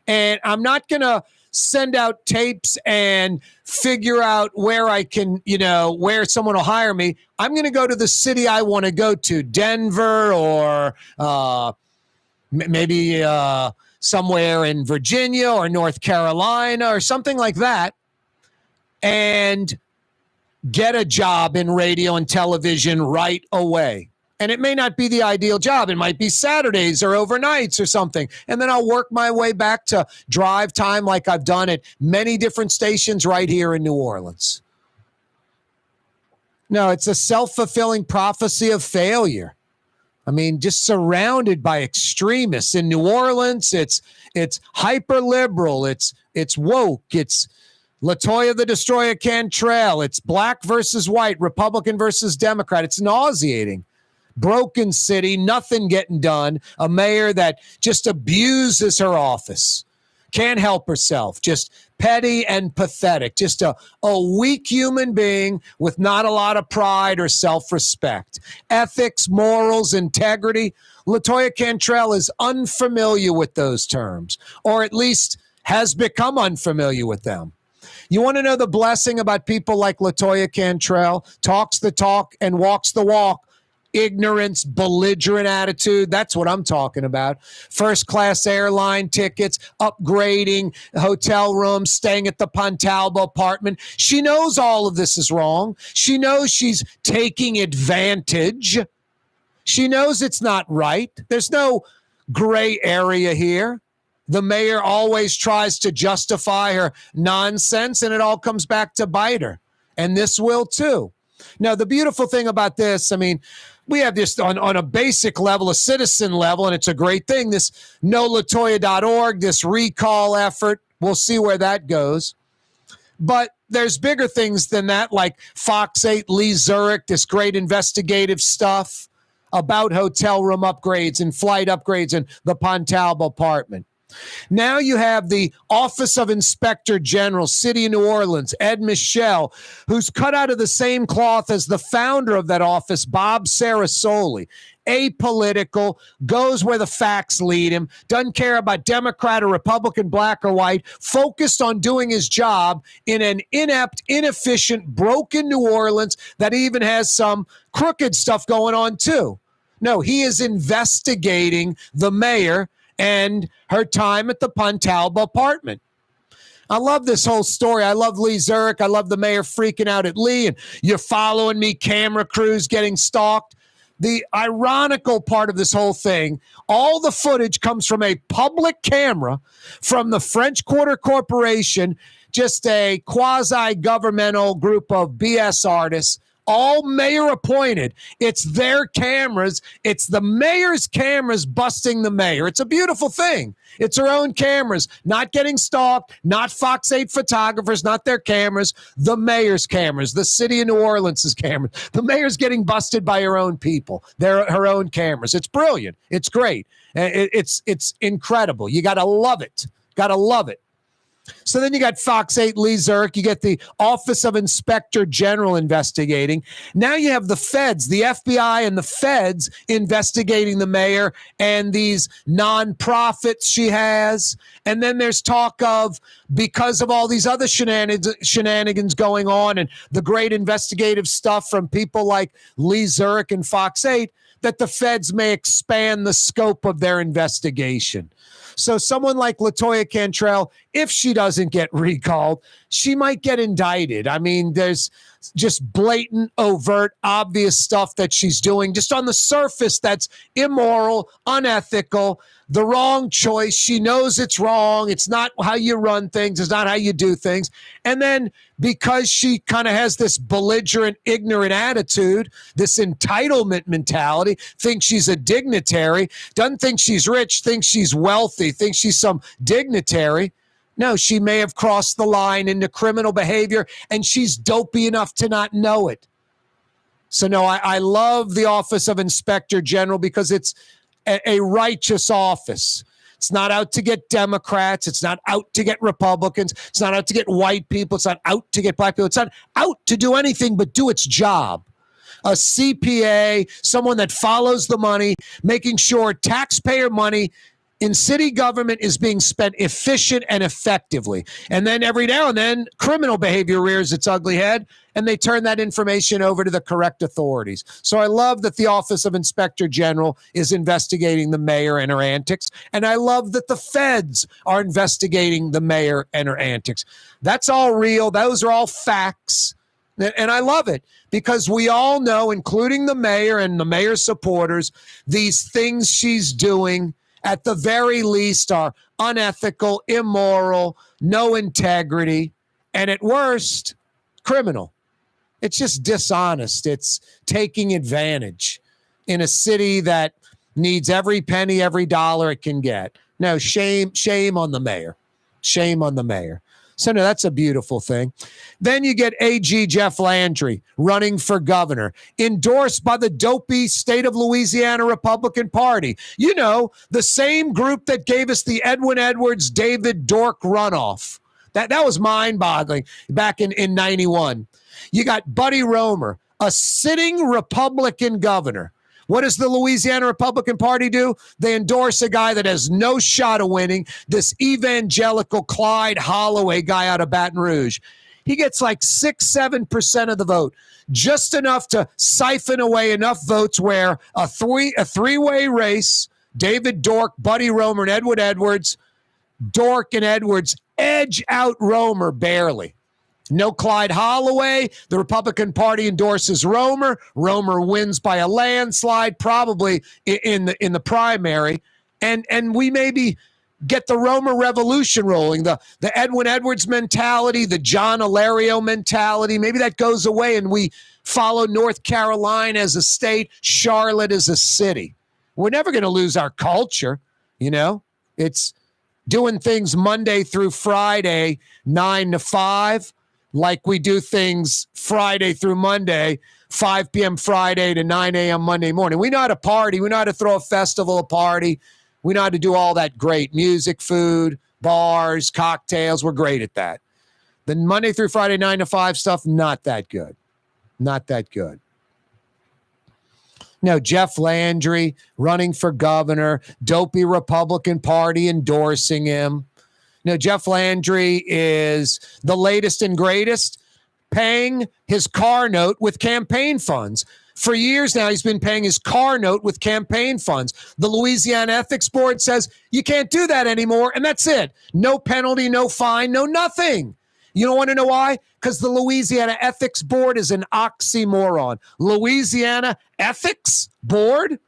And I'm not going to send out tapes and figure out where I can, where someone will hire me. I'm going to go to the city I want to go to, Denver or maybe somewhere in Virginia or North Carolina or something like that. And get a job in radio and television right away. And it may not be the ideal job. It might be Saturdays or overnights or something. And then I'll work my way back to drive time like I've done at many different stations right here in New Orleans. No, it's a self-fulfilling prophecy of failure. I mean, just surrounded by extremists in New Orleans. It's hyper liberal. It's woke. It's LaToya the Destroyer Cantrell. It's black versus white, Republican versus Democrat. It's nauseating. Broken city, nothing getting done. A mayor that just abuses her office. Can't help herself. Just petty and pathetic. Just a weak human being with not a lot of pride or self-respect. Ethics, morals, integrity. LaToya Cantrell is unfamiliar with those terms, or at least has become unfamiliar with them. You want to know the blessing about people like LaToya Cantrell? Talks the talk and walks the walk. Ignorance, belligerent attitude. That's what I'm talking about. First-class airline tickets, upgrading hotel rooms, staying at the Pontalba apartment. She knows all of this is wrong. She knows she's taking advantage. She knows it's not right. There's no gray area here. The mayor always tries to justify her nonsense, and it all comes back to bite her. And this will too. Now, the beautiful thing about this, I mean, we have this on a basic level, a citizen level, and it's a great thing. This NoLatoya.org, this recall effort, we'll see where that goes. But there's bigger things than that, like Fox 8, Lee Zurich, this great investigative stuff about hotel room upgrades and flight upgrades and the Pontalba apartment. Now you have the Office of Inspector General, City of New Orleans, Ed Michel, who's cut out of the same cloth as the founder of that office, Bob Sarasoli. Apolitical, goes where the facts lead him, doesn't care about Democrat or Republican, black or white, focused on doing his job in an inept, inefficient, broken New Orleans that even has some crooked stuff going on too. No, he is investigating the mayor and her time at the Pontalba apartment. I love this whole story. I love Lee Zurich. I love the mayor freaking out at Lee, and you're following me, camera crews getting stalked. The ironical part of this whole thing, all the footage comes from a public camera from the French Quarter Corporation, just a quasi-governmental group of BS artists, all mayor appointed. It's their cameras. It's the mayor's cameras busting the mayor. It's a beautiful thing. It's her own cameras, not getting stalked, not Fox 8 photographers, not their cameras, the mayor's cameras, the city of New Orleans' cameras. The mayor's getting busted by her own people. They're her own cameras. It's brilliant. It's great. It's incredible. You got to love it. Got to love it. So then you got Fox 8, Lee Zurich. You get the Office of Inspector General investigating. Now you have the feds, the FBI and the feds investigating the mayor and these nonprofits she has. And then there's talk of, because of all these other shenanigans going on and the great investigative stuff from people like Lee Zurich and Fox 8, that the feds may expand the scope of their investigation. So someone like LaToya Cantrell, if she doesn't get recalled, she might get indicted. I mean, there's just blatant, overt, obvious stuff that she's doing just on the surface that's immoral, unethical, the wrong choice. She knows it's wrong. It's not how you run things. It's not how you do things. And then because she kind of has this belligerent, ignorant attitude, this entitlement mentality, thinks she's a dignitary, doesn't think she's rich, thinks she's wealthy, thinks she's some dignitary. No, she may have crossed the line into criminal behavior, and she's dopey enough to not know it. So, no, I love the Office of Inspector General because it's a righteous office. It's not out to get Democrats. It's not out to get Republicans. It's not out to get white people. It's not out to get black people. It's not out to do anything but do its job. A CPA, someone that follows the money, making sure taxpayer money in city government is being spent efficient and effectively. And then every now and then, criminal behavior rears its ugly head, and they turn that information over to the correct authorities. So I love that the Office of Inspector General is investigating the mayor and her antics, and I love that the feds are investigating the mayor and her antics. That's all real. Those are all facts. And I love it because we all know, including the mayor and the mayor's supporters, these things she's doing at the very least are unethical, immoral, no integrity, and at worst, criminal. It's just dishonest. It's taking advantage in a city that needs every penny, every dollar it can get. No, shame on the mayor. Shame on the mayor. So, no, that's a beautiful thing. Then you get AG Jeff Landry running for governor, endorsed by the dopey state of Louisiana Republican Party. You know, the same group that gave us the Edwin Edwards, David Dork runoff. That was mind-boggling back in 91. You got Buddy Roemer, a sitting Republican governor. What does the Louisiana Republican Party do? They endorse a guy that has no shot of winning, this evangelical Clyde Holloway guy out of Baton Rouge. He gets like 6-7% of the vote, just enough to siphon away enough votes where a three-way race, David Dork, Buddy Roemer, and Edward Edwards, Dork and Edwards edge out Roemer barely. No Clyde Holloway. The Republican Party endorses Roemer. Roemer wins by a landslide, probably in the primary. And we maybe get the Roemer revolution rolling, the Edwin Edwards mentality, the John Alario mentality. Maybe that goes away and we follow North Carolina as a state, Charlotte as a city. We're never going to lose our culture, you know. It's doing things Monday through Friday, 9 to 5. Like we do things Friday through Monday, 5 p.m. Friday to 9 a.m. Monday morning. We know how to party. We know how to throw a festival, a party. We know how to do all that great music, food, bars, cocktails. We're great at that. The Monday through Friday, 9 to 5 stuff, not that good. Not that good. No, Jeff Landry running for governor, dopey Republican Party endorsing him. No, Jeff Landry is the latest and greatest, paying his car note with campaign funds. For years now, he's been paying his car note with campaign funds. The Louisiana Ethics Board says you can't do that anymore, and that's it. No penalty, no fine, no nothing. You don't want to know why? Because the Louisiana Ethics Board is an oxymoron. Louisiana Ethics Board?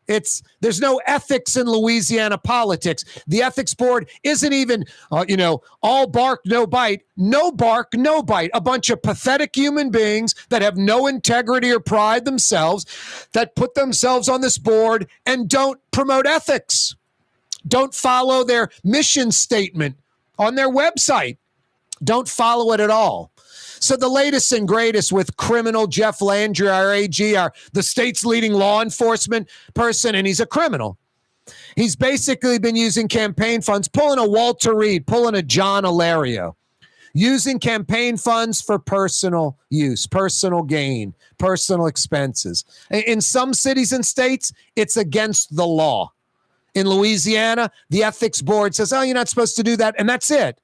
There's no ethics in Louisiana politics. The ethics board isn't even, all bark, no bite. No bark, no bite. A bunch of pathetic human beings that have no integrity or pride themselves, that put themselves on this board and don't promote ethics. Don't follow their mission statement on their website. Don't follow it at all. So the latest and greatest with criminal Jeff Landry, our AG, the state's leading law enforcement person, and he's a criminal. He's basically been using campaign funds, pulling a Walter Reed, pulling a John Alario, using campaign funds for personal use, personal gain, personal expenses. In some cities and states, it's against the law. In Louisiana, the ethics board says, oh, you're not supposed to do that, and that's it.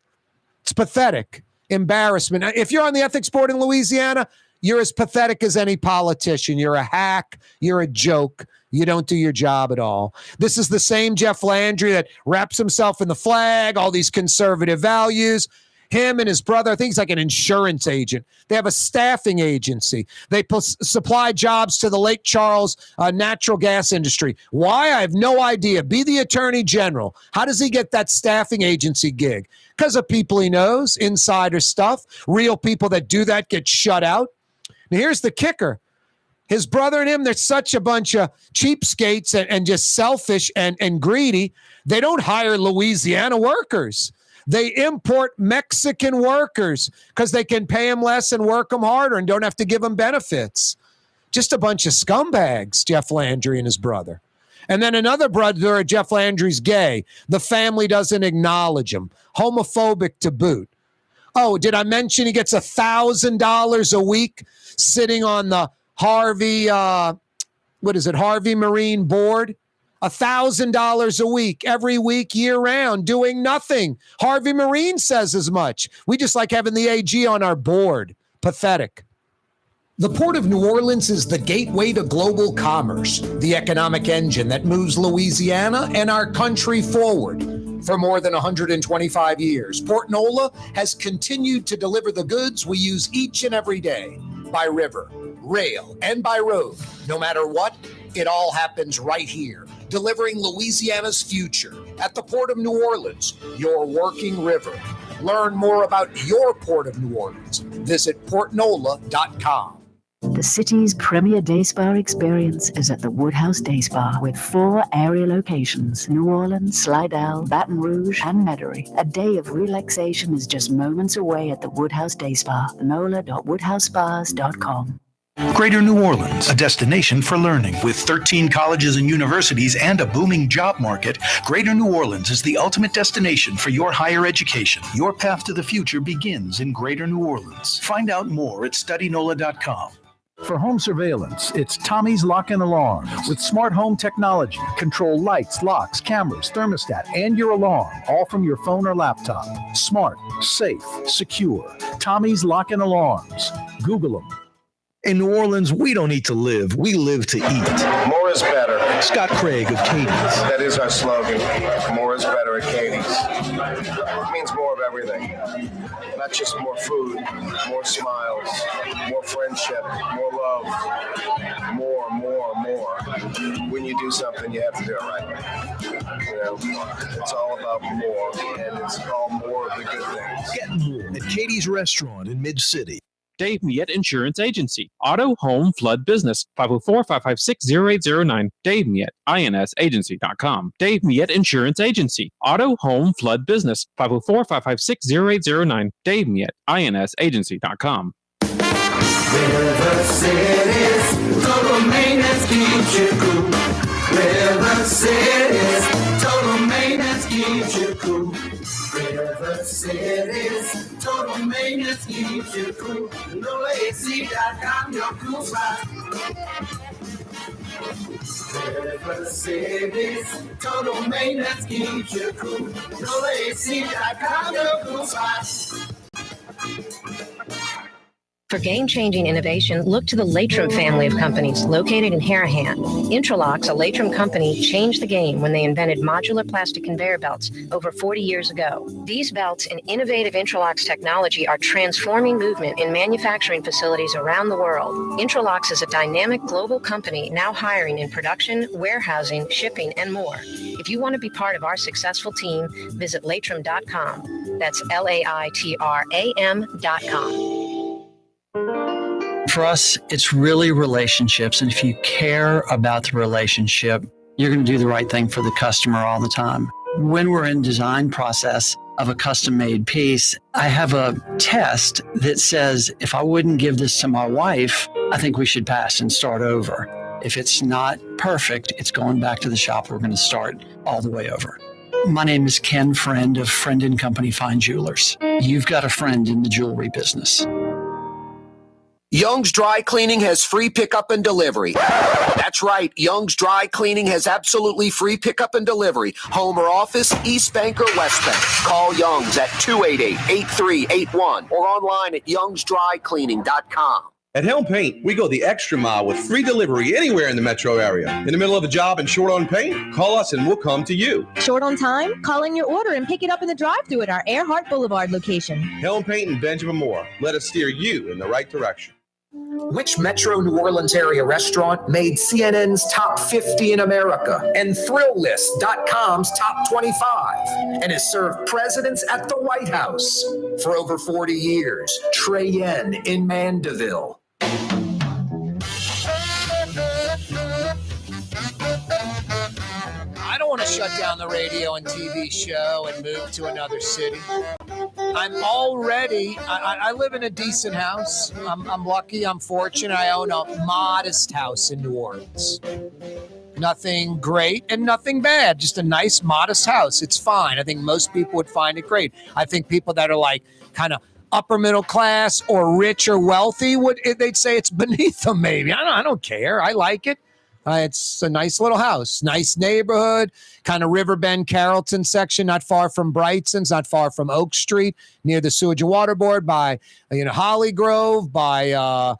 It's pathetic. Embarrassment. If you're on the ethics board in Louisiana, you're as pathetic as any politician. You're a hack. You're a joke. You don't do your job at all. This is the same Jeff Landry that wraps himself in the flag, all these conservative values. Him and his brother, I think he's like an insurance agent. They have a staffing agency. They supply jobs to the Lake Charles natural gas industry. Why? I have no idea. Be the attorney general. How does he get that staffing agency gig? Because of people he knows, insider stuff. Real people that do that get shut out. Now, here's the kicker. His brother and him, they're such a bunch of cheapskates and just selfish and greedy. They don't hire Louisiana workers. They import Mexican workers because they can pay them less and work them harder and don't have to give them benefits. Just a bunch of scumbags, Jeff Landry and his brother. And then another brother, Jeff Landry's gay. The family doesn't acknowledge him. Homophobic to boot. Oh, did I mention he gets $1,000 a week sitting on the Harvey Marine board? $1,000 a week, every week, year-round, doing nothing. Harvey Marine says as much. We just like having the AG on our board. Pathetic. The Port of New Orleans is the gateway to global commerce, the economic engine that moves Louisiana and our country forward. For more than 125 years, Port Nola has continued to deliver the goods we use each and every day. by river, rail, and by road. No matter what, it all happens right here, delivering Louisiana's future at the Port of New Orleans, your working river. Learn more about your Port of New Orleans. Visit portnola.com. The city's premier day spa experience is at the Woodhouse Day Spa with 4 area locations: New Orleans, Slidell, Baton Rouge, and Metairie. A day of relaxation is just moments away at the Woodhouse Day Spa. nola.woodhousespas.com. Greater New Orleans, a destination for learning. With 13 colleges and universities and a booming job market, Greater New Orleans is the ultimate destination for your higher education. Your path to the future begins in Greater New Orleans. Find out more at studynola.com. For home surveillance, it's Tommy's Lock and Alarms. With smart home technology, control lights, locks, cameras, thermostat, and your alarm, all from your phone or laptop. Smart, safe, secure. Tommy's Lock and Alarms. Google them. In New Orleans, we don't eat to live, we live to eat. More is better. Scott Craig of Katie's. That is our slogan. More is better at Katie's. It means more of everything. Not just more food, more smiles, more friendship, more love, more. When you do something, you have to do it right. You know, it's all about more, and it's called more of the good things. Get more at Katie's Restaurant in Mid-City. Dave Miette Insurance Agency. Auto, home, flood, business. 504-556-0809. Dave Miette, INSagency.com. Dave Miette Insurance Agency. Auto, home, flood, business. 504-556-0809. Dave Miette, INSagency.com. River City's total maintenance keeps you cool. River City's total maintenance keeps you cool. River City's total maintenance keeps you cool. NolaAC.com, your cool spot. River City's total maintenance keeps you cool. NolaAC.com, your cool spot. For game-changing innovation, look to the Latrim family of companies located in Harahan. Intralocks, a Latrim company, changed the game when they invented modular plastic conveyor belts over 40 years ago. These belts and innovative Intralocks technology are transforming movement in manufacturing facilities around the world. Intralocks is a dynamic global company now hiring in production, warehousing, shipping, and more. If you want to be part of our successful team, visit Latrim.com. That's LAITRAM.com. For us, it's really relationships. And if you care about the relationship, you're going to do the right thing for the customer all the time. When we're in design process of a custom-made piece, I have a test that says, if I wouldn't give this to my wife, I think we should pass and start over. If it's not perfect, it's going back to the shop. We're going to start all the way over. My name is Ken Friend of Friend & Company Fine Jewelers. You've got a friend in the jewelry business. Young's Dry Cleaning has free pickup and delivery. That's right. Young's Dry Cleaning has absolutely free pickup and delivery. Home or office, East Bank or West Bank. Call Young's at 288-8381 or online at youngsdrycleaning.com. At Helm Paint, we go the extra mile with free delivery anywhere in the metro area. In the middle of a job and short on paint? Call us and we'll come to you. Short on time? Call in your order and pick it up in the drive-thru at our Earhart Boulevard location. Helm Paint and Benjamin Moore. Let us steer you in the right direction. Which Metro New Orleans area restaurant made CNN's top 50 in America and ThrillList.com's top 25 and has served presidents at the White House for over 40 years? Trey Yen in Mandeville. I don't want to shut down the radio and TV show and move to another city. I'm already, I live in a decent house. I'm lucky, I'm fortunate. I own a modest house in New Orleans. Nothing great and nothing bad, just a nice, modest house. It's fine. I think most people would find it great. I think people that are like kind of upper middle class or rich or wealthy, they'd say it's beneath them maybe. I don't care. I like it. It's a nice little house, nice neighborhood, kind of Riverbend, Carrollton section, not far from Brigtsen's, not far from Oak Street, near the Sewage and Water Board, by Holly Grove, by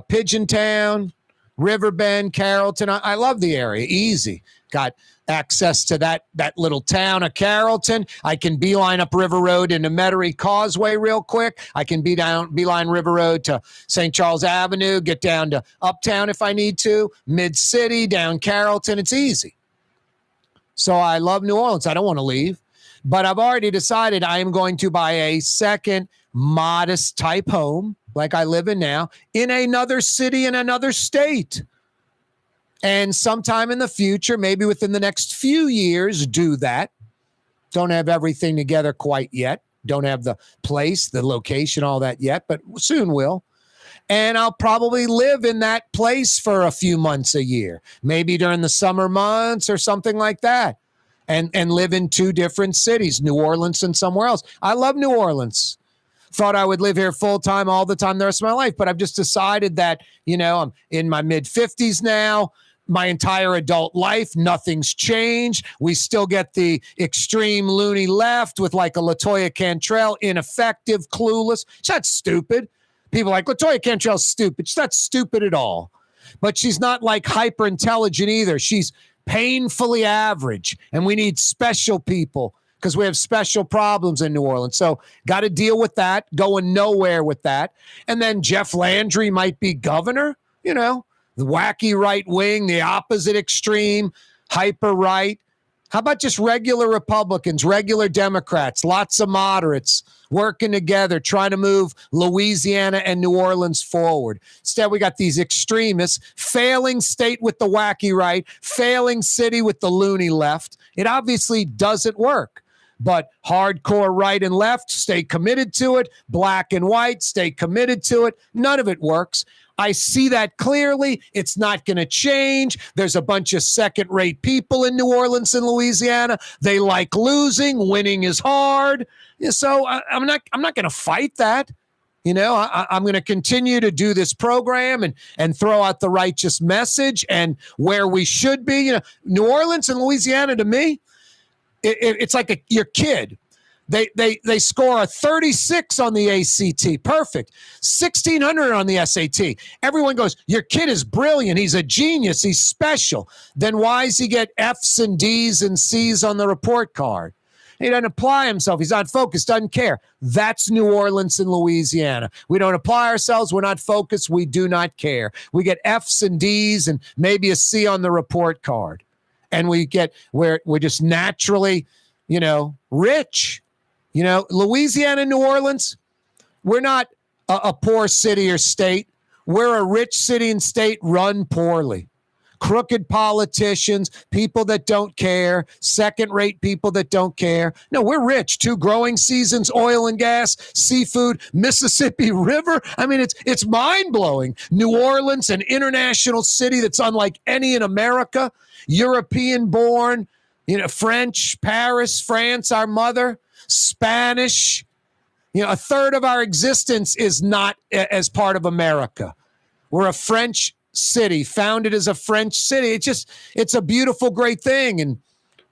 Pigeon Town, Riverbend, Carrollton. I love the area. Easy. got access to that little town of Carrollton. I can beeline up River Road into Metairie Causeway real quick. I can beeline River Road to St. Charles Avenue, get down to Uptown if I need to, Mid-City, down Carrollton. It's easy. So I love New Orleans. I don't want to leave. But I've already decided I am going to buy a second modest type home like I live in now in another city in another state. And sometime in the future, maybe within the next few years, do that. Don't have everything together quite yet. Don't have the place, the location, all that yet, but soon will. And I'll probably live in that place for a few months a year, maybe during the summer months or something like that, and live in two different cities, New Orleans and somewhere else. I love New Orleans. Thought I would live here full-time all the time the rest of my life, but I've just decided that, I'm in my mid-50s now. My entire adult life, nothing's changed. We still get the extreme loony left with like a LaToya Cantrell, ineffective, clueless. She's not stupid. People are like, LaToya Cantrell's stupid. She's not stupid at all. But she's not like hyper intelligent either. She's painfully average. And we need special people because we have special problems in New Orleans. So got to deal with that, going nowhere with that. And then Jeff Landry might be governor, the wacky right wing, the opposite extreme, hyper right. How about just regular Republicans, regular Democrats, lots of moderates working together, trying to move Louisiana and New Orleans forward? Instead, we got these extremists, failing state with the wacky right, failing city with the loony left. It obviously doesn't work. But hardcore right and left, stay committed to it. Black and white, stay committed to it. None of it works. I see that clearly. It's not going to change. There's a bunch of second-rate people in New Orleans and Louisiana. They like losing. Winning is hard. So I'm not going to fight that. I'm going to continue to do this program and throw out the righteous message and where we should be. New Orleans and Louisiana, to me, it's like your kid. They score a 36 on the ACT. Perfect. 1,600 on the SAT. Everyone goes, your kid is brilliant. He's a genius. He's special. Then why does he get F's and D's and C's on the report card? He doesn't apply himself. He's not focused, doesn't care. That's New Orleans and Louisiana. We don't apply ourselves. We're not focused. We do not care. We get F's and D's and maybe a C on the report card. And we're just naturally, rich. Louisiana and New Orleans, we're not a poor city or state. We're a rich city and state run poorly. Crooked politicians, people that don't care, second-rate people that don't care. No, we're rich. 2 growing seasons, oil and gas, seafood, Mississippi River. I mean, it's mind-blowing. New Orleans, an international city that's unlike any in America, European-born, French, Paris, France, our mother, Spanish. A third of our existence is not as part of America. We're a French city, founded as a French city. It's a beautiful, great thing. And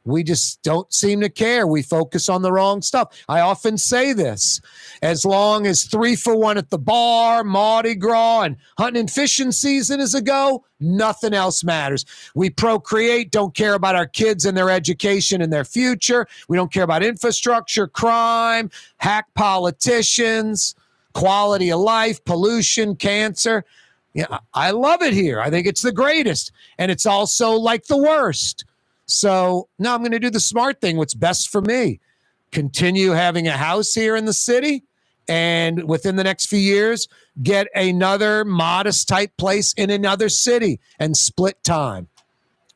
we just don't seem to care. We focus on the wrong stuff. I often say this, as long as 3 for 1 at the bar, Mardi Gras, and hunting and fishing season is a go, nothing else matters. We procreate, don't care about our kids and their education and their future. We don't care about infrastructure, crime, hack politicians, quality of life, pollution, cancer. Yeah, I love it here. I think it's the greatest. And it's also like the worst. So, no, I'm going to do the smart thing, what's best for me. Continue having a house here in the city, and within the next few years, get another modest type place in another city and split time.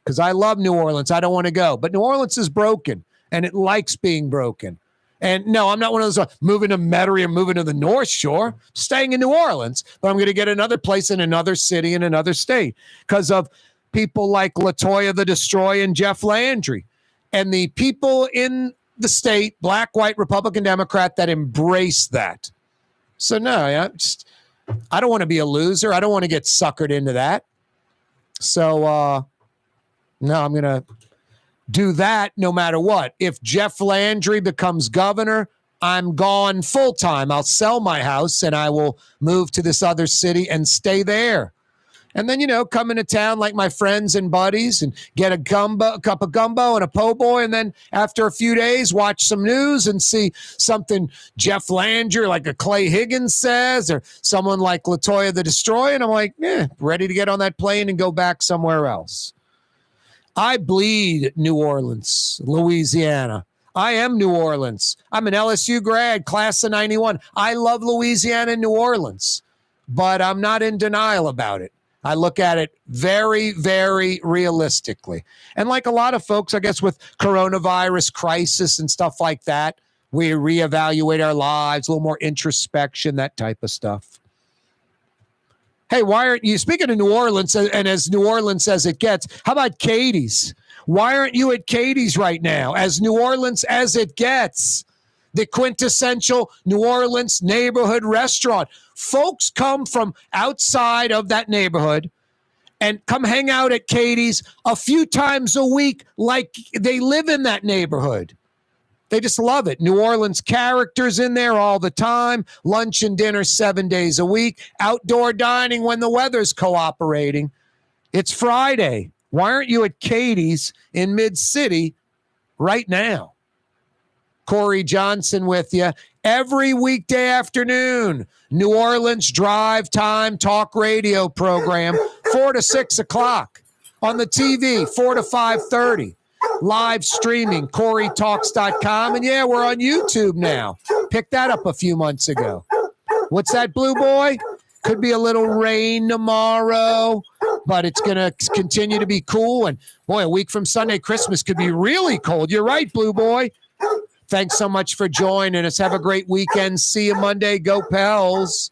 Because I love New Orleans. I don't want to go. But New Orleans is broken, and it likes being broken. And no, I'm not one of those moving to Metairie or moving to the North Shore, staying in New Orleans, but I'm going to get another place in another city in another state because of people like LaToya the Destroyer and Jeff Landry and the people in the state, black, white, Republican, Democrat, that embrace that. So no, I don't want to be a loser. I don't want to get suckered into that. So no, I'm going to do that no matter what. If Jeff Landry becomes governor, I'm gone full time. I'll sell my house and I will move to this other city and stay there. And then, come into town like my friends and buddies and get a cup of gumbo and a po' boy. And then after a few days, watch some news and see something Jeff Langer, like a Clay Higgins says, or someone like LaToya the Destroyer. And I'm like, ready to get on that plane and go back somewhere else. I bleed New Orleans, Louisiana. I am New Orleans. I'm an LSU grad, class of 91. I love Louisiana and New Orleans, but I'm not in denial about it. I look at it very, very realistically. And like a lot of folks, I guess, with coronavirus crisis and stuff like that, we reevaluate our lives, a little more introspection, that type of stuff. Hey, why aren't you, speaking of New Orleans, and as New Orleans as it gets, how about Katie's? Why aren't you at Katie's right now? As New Orleans as it gets, the quintessential New Orleans neighborhood restaurant. Folks come from outside of that neighborhood and come hang out at Katie's a few times a week like they live in that neighborhood. They just love it. New Orleans characters in there all the time. Lunch and dinner 7 days a week. Outdoor dining when the weather's cooperating. It's Friday. Why aren't you at Katie's in Mid-City right now? Corey Johnson with you every weekday afternoon. New Orleans Drive Time Talk Radio program, 4 to 6 o'clock. On the TV, 4 to 5:30. Live streaming, CoreyTalks.com. And yeah, we're on YouTube now. Picked that up a few months ago. What's that, Blue Boy? Could be a little rain tomorrow, but it's going to continue to be cool. And boy, a week from Sunday, Christmas could be really cold. You're right, Blue Boy. Thanks so much for joining us. Have a great weekend. See you Monday. Go Pels.